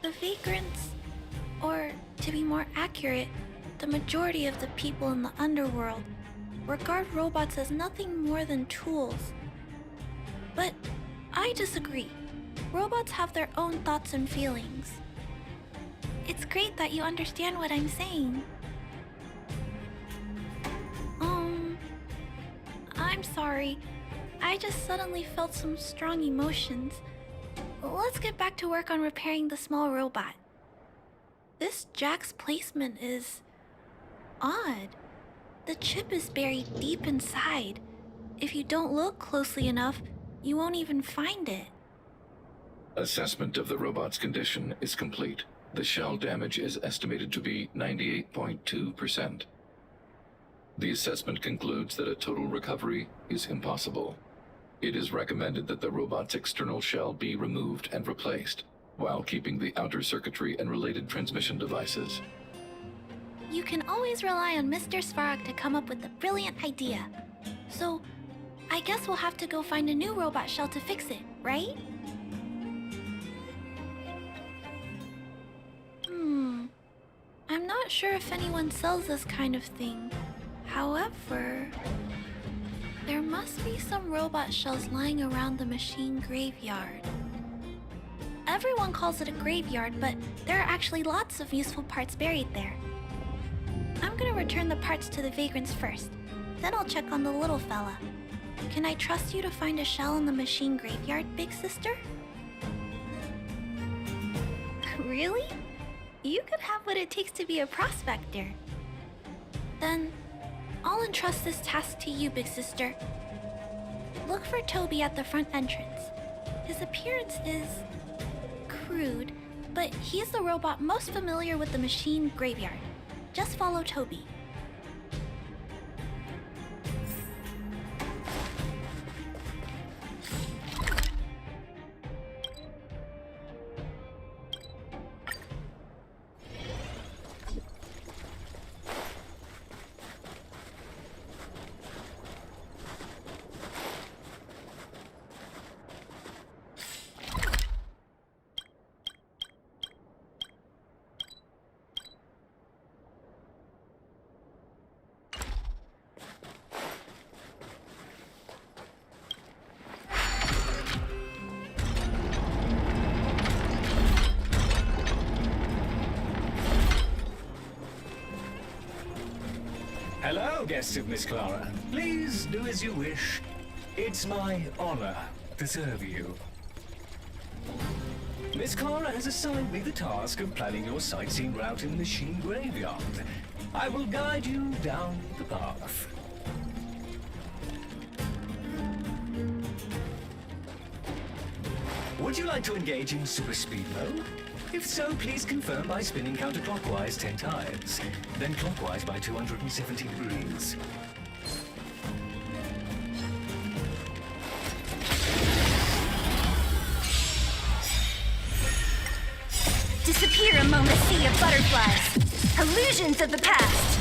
The vagrants, or to be more accurate, the majority of the people in the underworld, regard robots as nothing more than tools. But I disagree. Robots have their own thoughts and feelings. It's great that you understand what I'm saying. I'm sorry. I just suddenly felt some strong emotions. Let's get back to work on repairing the small robot. This jack's placement is odd. The chip is buried deep inside. If you don't look closely enough, you won't even find it. Assessment of the robot's condition is complete. The shell damage is estimated to be 98.2%. The assessment concludes that a total recovery is impossible. It is recommended that the robot's external shell be removed and replaced, while keeping the outer circuitry and related transmission devices. You can always rely on Mr. Svarog to come up with a brilliant idea. So, I guess we'll have to go find a new robot shell to fix it, right? I'm not sure if anyone sells this kind of thing. However, there must be some robot shells lying around the machine graveyard. Everyone calls it a graveyard, but there are actually lots of useful parts buried there. I'm gonna return the parts to the vagrants first. Then I'll check on the little fella. Can I trust you to find a shell in the machine graveyard, big sister? Really? You could have what it takes to be a prospector. Then, I'll entrust this task to you, big sister. Look for Toby at the front entrance. His appearance is crude, but he's the robot most familiar with the machine graveyard. Just follow Toby. Hello, guests of Miss Clara. Please do as you wish. It's my honor to serve you. Miss Clara has assigned me the task of planning your sightseeing route in the machine graveyard. I will guide you down the path. Would you like to engage in super speed mode? If so, please confirm by spinning counterclockwise 10 times, then clockwise by 270 degrees. Disappear among the sea of butterflies. Illusions of the past.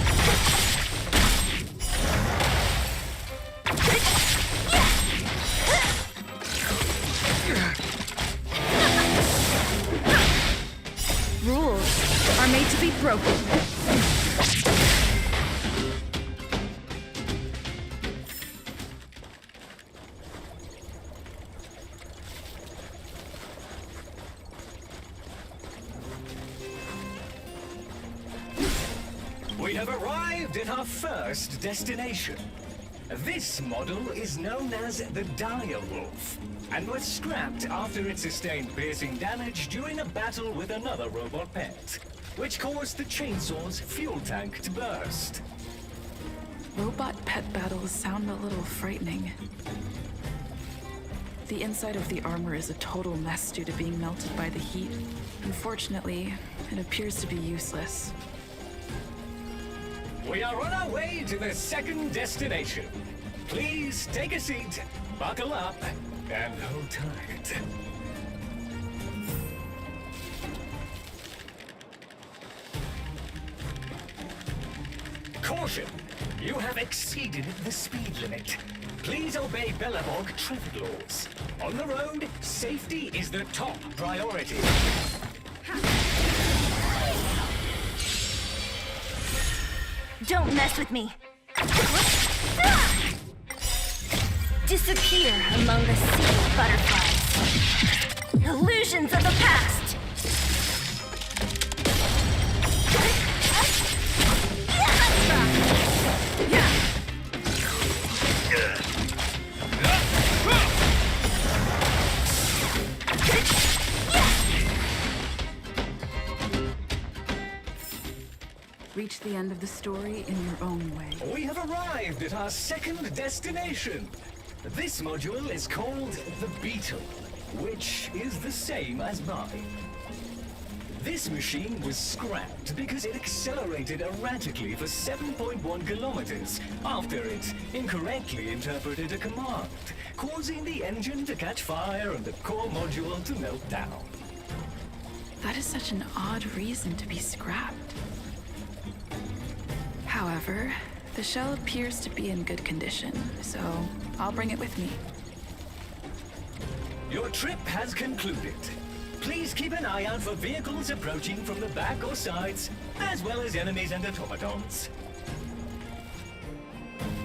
Rules are made to be broken. We have arrived at our first destination. This model is known as the Dire-Wolf, and was scrapped after it sustained piercing damage during a battle with another robot pet, which caused the chainsaw's fuel tank to burst. Robot pet battles sound a little frightening. The inside of the armor is a total mess due to being melted by the heat. Unfortunately, it appears to be useless. We are on our way to the second destination. Please take a seat, buckle up, and hold tight. Caution! You have exceeded the speed limit. Please obey Belobog traffic laws. On the road, safety is the top priority. Don't mess with me. Disappear among the sea of butterflies. Illusions of the past. Reach the end of the story in your own way. We have arrived at our second destination. This module is called the Beetle. which is the same as mine. This machine was scrapped because it accelerated erratically for 7.1 kilometers after it incorrectly interpreted a command, causing the engine to catch fire and the core module to melt down. That is such an odd reason to be scrapped. However, the shell appears to be in good condition, so I'll bring it with me. Your trip has concluded. Please keep an eye out for vehicles approaching from the back or sides, as well as enemies and automatons.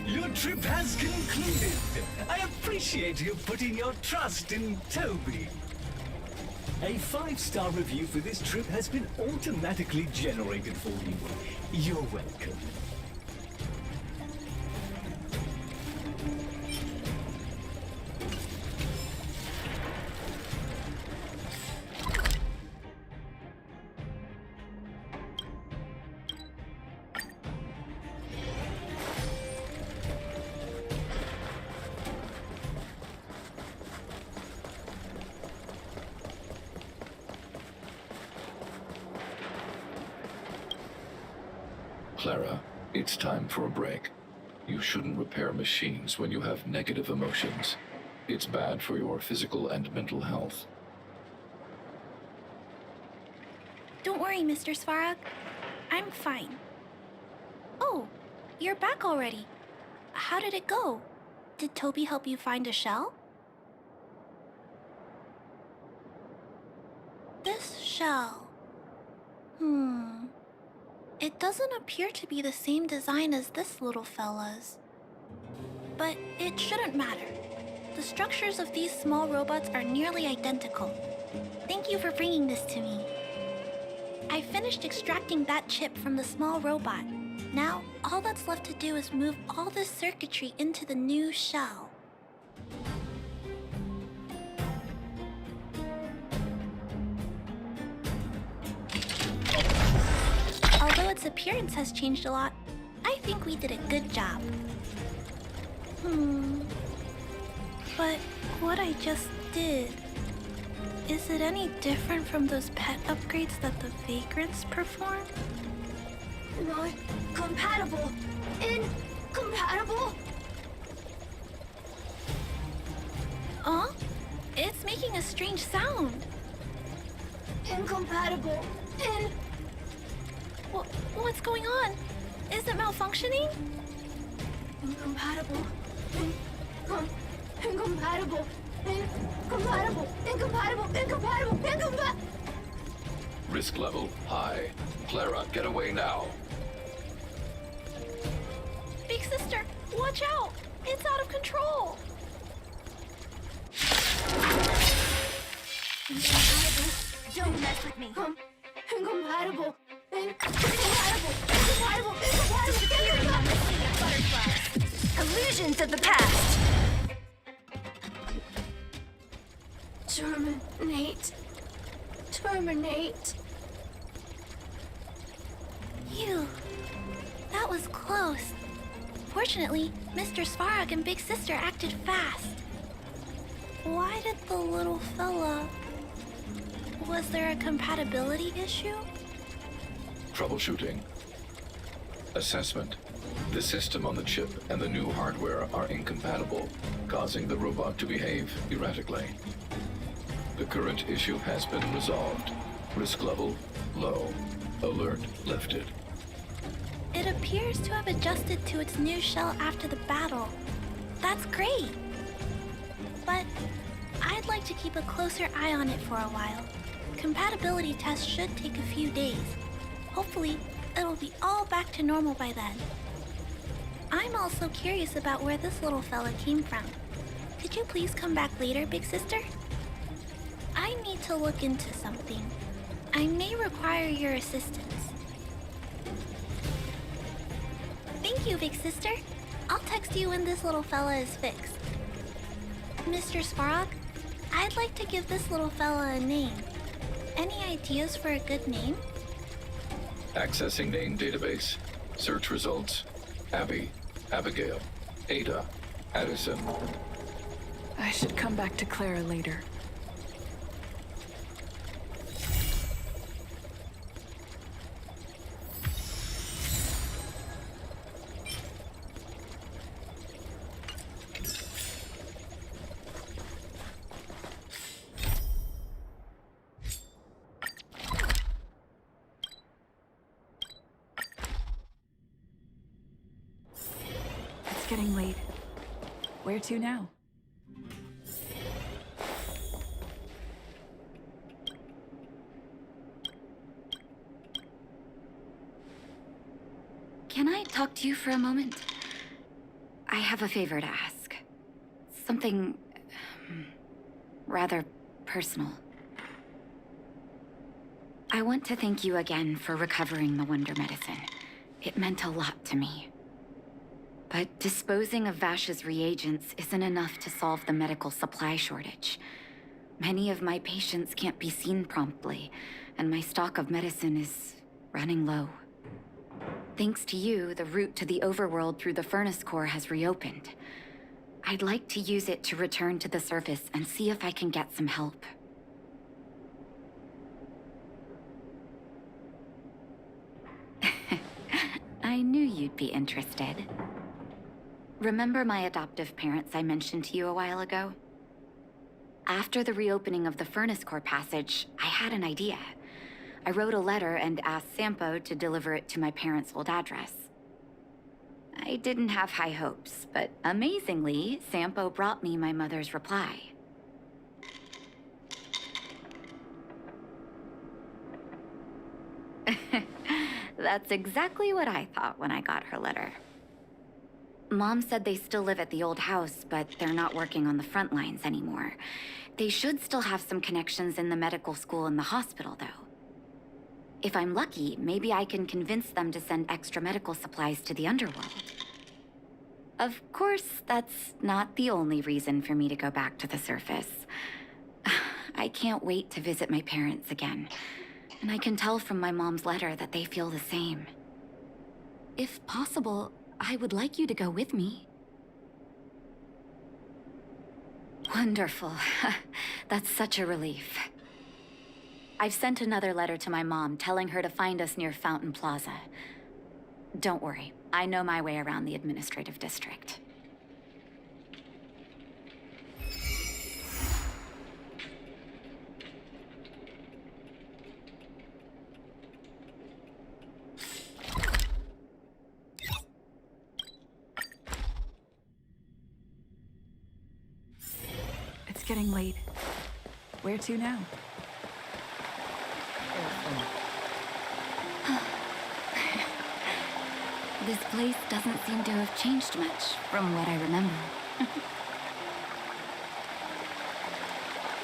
Your trip has concluded. I appreciate you putting your trust in Toby. A 5-star review for this trip has been automatically generated for you. You're welcome. Clara, it's time for a break. You shouldn't repair machines when you have negative emotions. It's bad for your physical and mental health. Don't worry, Mr. Svarog. I'm fine. Oh, you're back already. How did it go? Did Toby help you find a shell? This shell... It doesn't appear to be the same design as this little fella's. But it shouldn't matter. The structures of these small robots are nearly identical. Thank you for bringing this to me. I finished extracting that chip from the small robot. Now, all that's left to do is move all this circuitry into the new shell. Although its appearance has changed a lot, I think we did a good job. But what I just did, is it any different from those pet upgrades that the Vagrants perform? Not compatible. Incompatible. It's making a strange sound. Incompatible. What's going on? Is it malfunctioning? Incompatible. Incompatible. Incompatible. Risk level high. Clara, get away now. Big sister, watch out! It's out of control! Incompatible. Don't mess with me. Incompatible. Disappearing on the sea of butterflies. Illusions of the past. Terminate. Phew. That was close. Fortunately, Mr. Svarog and Big Sister acted fast. Why did the little fella... Was there a compatibility issue? Troubleshooting. Assessment. The system on the chip and the new hardware are incompatible, causing the robot to behave erratically. The current issue has been resolved. Risk level low. Alert lifted. It appears to have adjusted to its new shell after the battle. That's great. But I'd like to keep a closer eye on it for a while. Compatibility tests should take a few days. Hopefully, it'll be all back to normal by then. I'm also curious about where this little fella came from. Could you please come back later, Big Sister? I need to look into something. I may require your assistance. Thank you, Big Sister. I'll text you when this little fella is fixed. Mr. Svarog, I'd like to give this little fella a name. Any ideas for a good name? Accessing name database. Search results. Abby, Abigail, Ada, Addison. I should come back to Clara later. getting late. Where to now? Can I talk to you for a moment? I have a favor to ask. Something rather personal. I want to thank you again for recovering the Wonder Medicine. It meant a lot to me. But disposing of Vash's reagents isn't enough to solve the medical supply shortage. Many of my patients can't be seen promptly, and my stock of medicine is running low. Thanks to you, the route to the overworld through the furnace core has reopened. I'd like to use it to return to the surface and see if I can get some help. I knew you'd be interested. Remember my adoptive parents I mentioned to you a while ago? After the reopening of the furnace core passage, I had an idea. I wrote a letter and asked Sampo to deliver it to my parents' old address. I didn't have high hopes, but amazingly, Sampo brought me my mother's reply. That's exactly what I thought when I got her letter. Mom said they still live at the old house, but they're not working on the front lines anymore. They should still have some connections in the medical school and the hospital, though. If I'm lucky, maybe I can convince them to send extra medical supplies to the underworld. Of course, that's not the only reason for me to go back to the surface. I can't wait to visit my parents again, and I can tell from my mom's letter that they feel the same. If possible, I would like you to go with me. Wonderful. That's such a relief. I've sent another letter to my mom telling her to find us near Fountain Plaza. Don't worry, I know my way around the administrative district. It's getting late. Where to now? This place doesn't seem to have changed much from what I remember.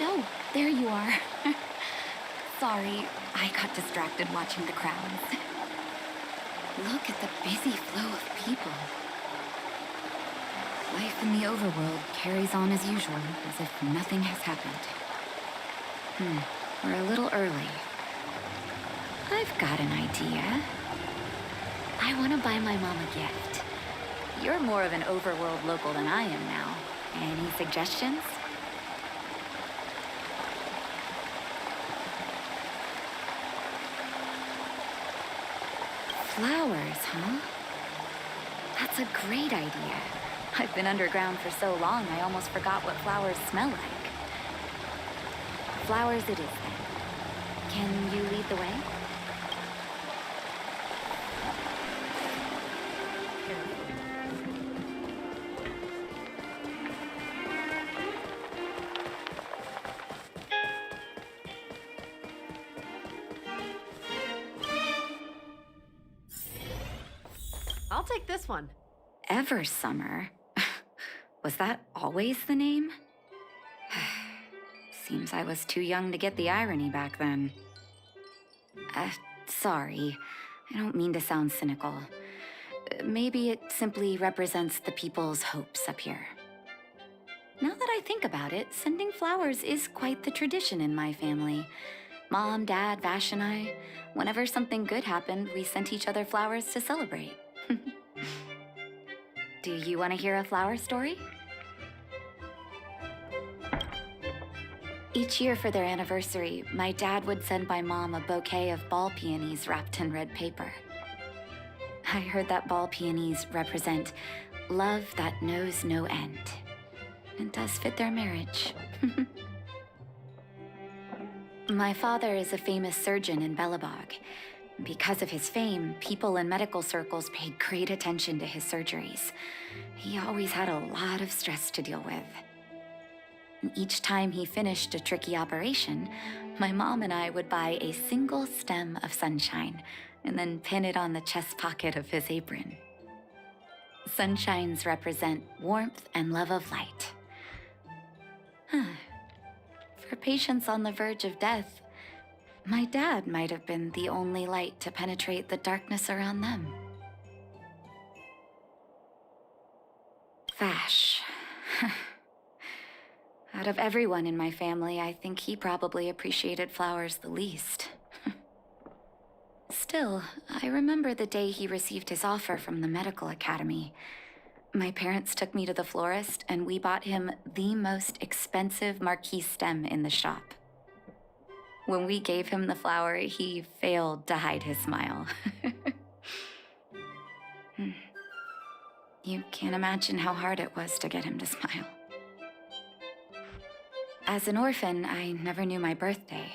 Oh, there you are. Sorry, I got distracted watching the crowds. Look at the busy flow of people. Life in the overworld carries on as usual, as if nothing has happened. We're a little early. I've got an idea. I want to buy my mom a gift. You're more of an overworld local than I am now. Any suggestions? Flowers, huh? That's a great idea. I've been underground for so long, I almost forgot what flowers smell like. Flowers it is, then. Can you lead the way? I'll take this one. Eversummer? Was that always the name? Seems I was too young to get the irony back then. Sorry. I don't mean to sound cynical. Maybe it simply represents the people's hopes up here. Now that I think about it, sending flowers is quite the tradition in my family. Mom, Dad, Vash, and I, whenever something good happened, we sent each other flowers to celebrate. Do you want to hear a flower story? Each year for their anniversary, my dad would send my mom a bouquet of ball peonies wrapped in red paper. I heard that ball peonies represent love that knows no end. It does fit their marriage. My father is a famous surgeon in Belobog. Because of his fame, people in medical circles paid great attention to his surgeries. He always had a lot of stress to deal with. And each time he finished a tricky operation, my mom and I would buy a single stem of sunshine and then pin it on the chest pocket of his apron. Sunshines represent warmth and love of light. For patients on the verge of death, my dad might have been the only light to penetrate the darkness around them. Vash. Out of everyone in my family, I think he probably appreciated flowers the least. Still, I remember the day he received his offer from the medical academy. My parents took me to the florist, and we bought him the most expensive marquise stem in the shop. When we gave him the flower, he failed to hide his smile. You can't imagine how hard it was to get him to smile. As an orphan, I never knew my birthday.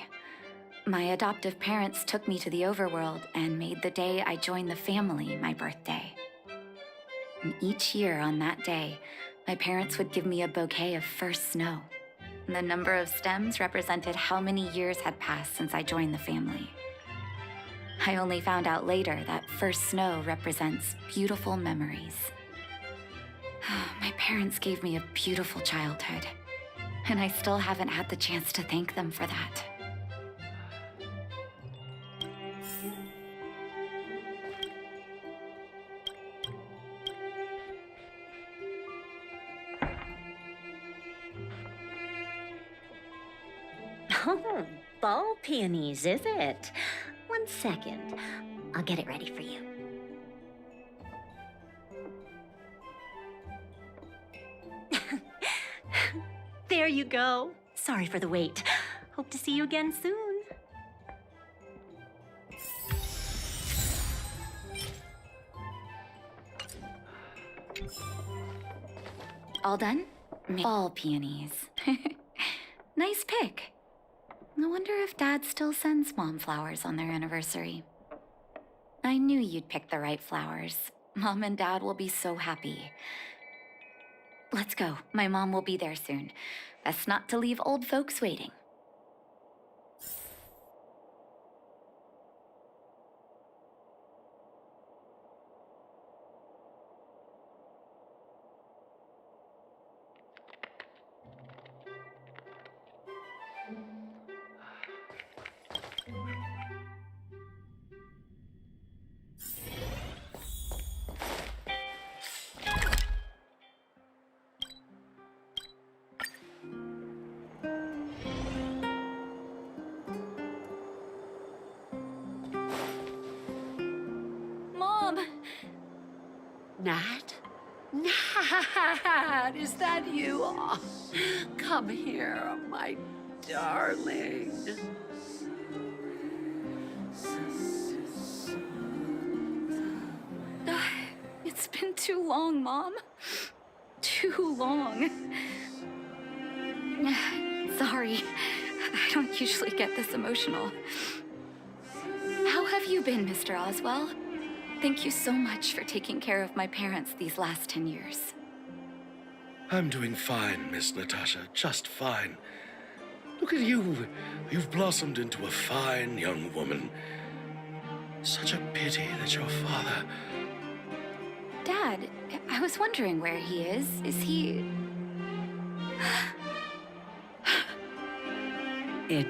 My adoptive parents took me to the overworld and made the day I joined the family my birthday. And each year on that day, my parents would give me a bouquet of first snow. The number of stems represented how many years had passed since I joined the family. I only found out later that first snow represents beautiful memories. My parents gave me a beautiful childhood, and I still haven't had the chance to thank them for that. Oh, ball peonies, is it? 1 second. I'll get it ready for you. There you go. Sorry for the wait. Hope to see you again soon. All done? Ball peonies. Nice pick. I wonder if Dad still sends Mom flowers on their anniversary. I knew you'd pick the right flowers. Mom and Dad will be so happy. Let's go. My mom will be there soon. Best not to leave old folks waiting. Mom! Nat? Nat, is that you? Oh, come here, my darling. It's been too long, Mom. Too long. Sorry. I don't usually get this emotional. How have you been, Mr. Oswell? Thank you so much for taking care of my parents these last 10 years. I'm doing fine, Miss Natasha, just fine. Look at you. You've blossomed into a fine young woman. Such a pity that your father... Dad, I was wondering where he is. Is he... It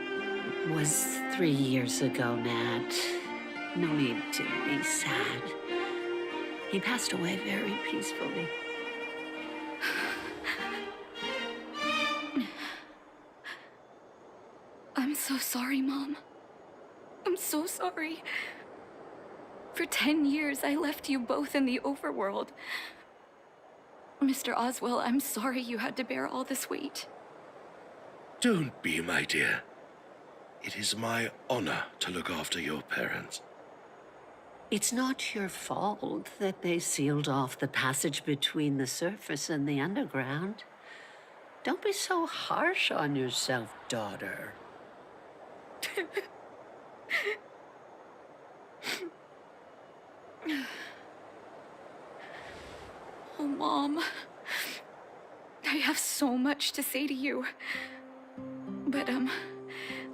was 3 years ago, Nat. No need to be sad. He passed away very peacefully. I'm so sorry, Mom. I'm so sorry. For 10 years, I left you both in the overworld. Mr. Oswell, I'm sorry you had to bear all this weight. Don't be, my dear. It is my honor to look after your parents. It's not your fault that they sealed off the passage between the surface and the underground. Don't be so harsh on yourself, daughter. Mom. I have so much to say to you. But,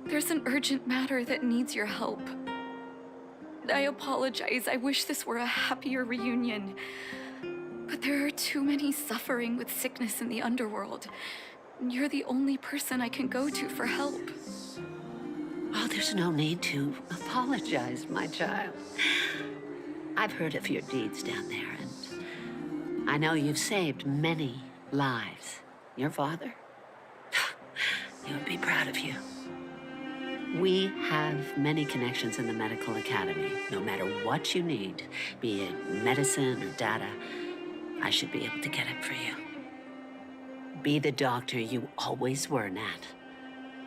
there's an urgent matter that needs your help. I apologize. I wish this were a happier reunion. But there are too many suffering with sickness in the underworld. You're the only person I can go to for help. Oh, there's no need to apologize, my child. I've heard of your deeds down there, and I know you've saved many lives. Your father? He would be proud of you. We have many connections in the medical academy. No matter what you need, be it medicine or data, I should be able to get it for you. Be the doctor you always were, Nat.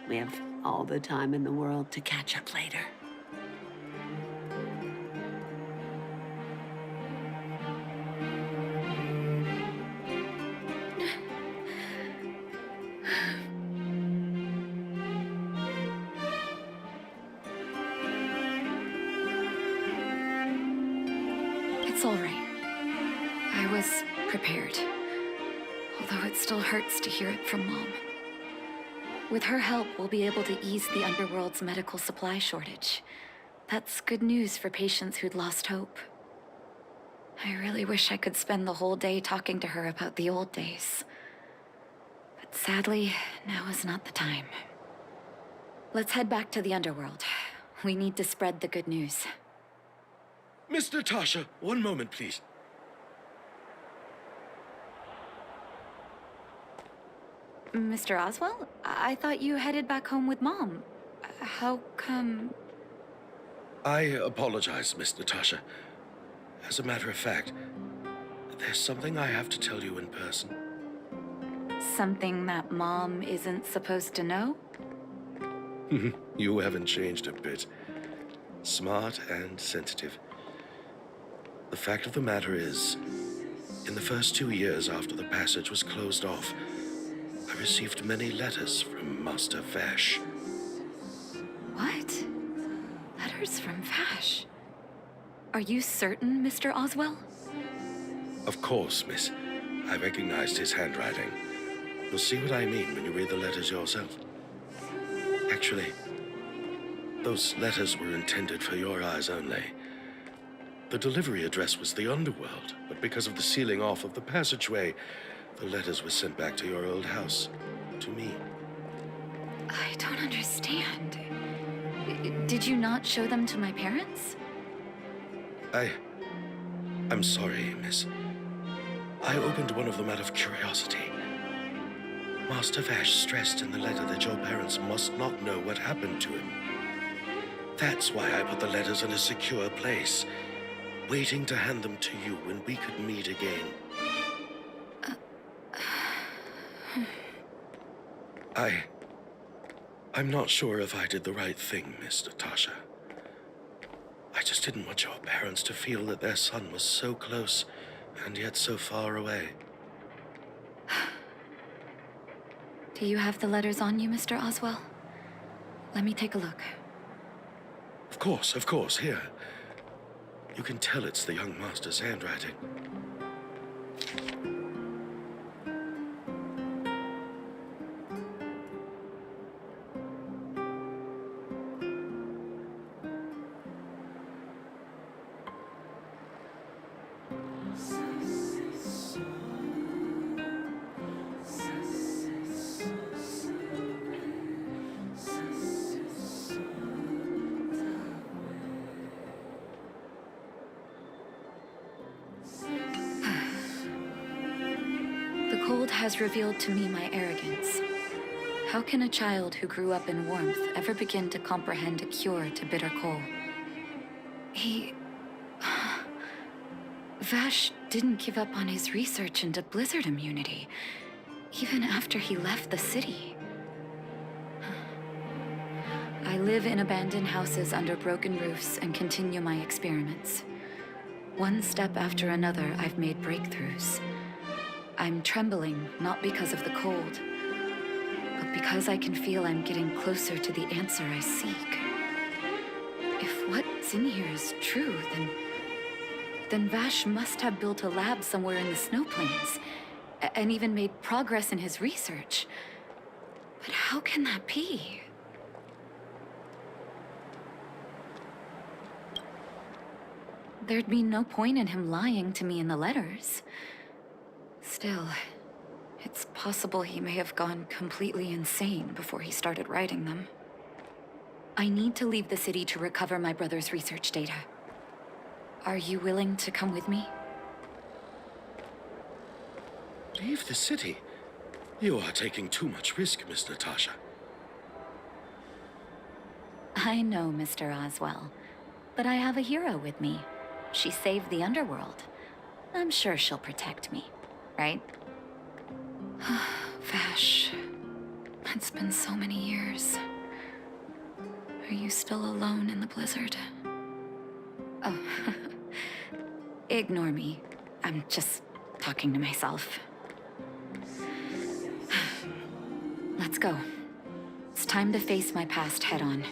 We have all the time in the world to catch up later. It's all right. I was prepared. Although it still hurts to hear it from Mom. With her help, we'll be able to ease the underworld's medical supply shortage. That's good news for patients who'd lost hope. I really wish I could spend the whole day talking to her about the old days. But sadly, now is not the time. Let's head back to the underworld. We need to spread the good news. Miss Natasha, one moment, please. Mr. Oswell? I thought you headed back home with Mom. How come... I apologize, Miss Natasha. As a matter of fact, there's something I have to tell you in person. Something that Mom isn't supposed to know? You haven't changed a bit. Smart and sensitive. The fact of the matter is, in the first 2 years after the passage was closed off, I received many letters from Master Vash. What? Letters from Vash? Are you certain, Mr. Oswell? Of course, miss. I recognized his handwriting. You'll see what I mean when you read the letters yourself. Actually, those letters were intended for your eyes only. The delivery address was the underworld, but because of the sealing off of the passageway, the letters were sent back to your old house, to me. I don't understand. Did you not show them to my parents? I'm sorry, miss. I opened one of them out of curiosity. Master Vash stressed in the letter that your parents must not know what happened to him. That's why I put the letters in a secure place, waiting to hand them to you when we could meet again. I'm not sure if I did the right thing, Miss Natasha. I just didn't want your parents to feel that their son was so close and yet so far away. Do you have the letters on you, Mr. Oswell? Let me take a look. Of course, here. You can tell it's the young master's handwriting. The cold has revealed to me my arrogance. How can a child who grew up in warmth ever begin to comprehend a cure to bitter cold? Vash didn't give up on his research into blizzard immunity, even after he left the city. I live in abandoned houses under broken roofs and continue my experiments. One step after another, I've made breakthroughs. I'm trembling, not because of the cold, but because I can feel I'm getting closer to the answer I seek. If what's in here is true, then Then Vash must have built a lab somewhere in the snow plains, and even made progress in his research. But how can that be? There'd be no point in him lying to me in the letters. Still, it's possible he may have gone completely insane before he started writing them. I need to leave the city to recover my brother's research data. Are you willing to come with me? Leave the city? You are taking too much risk, Miss Natasha. I know, Mr. Oswell, but I have a hero with me. She saved the underworld. I'm sure she'll protect me, right? Vash, it's been so many years. Are you still alone in the blizzard? Oh, ignore me. I'm just talking to myself. Let's go. It's time to face my past head-on.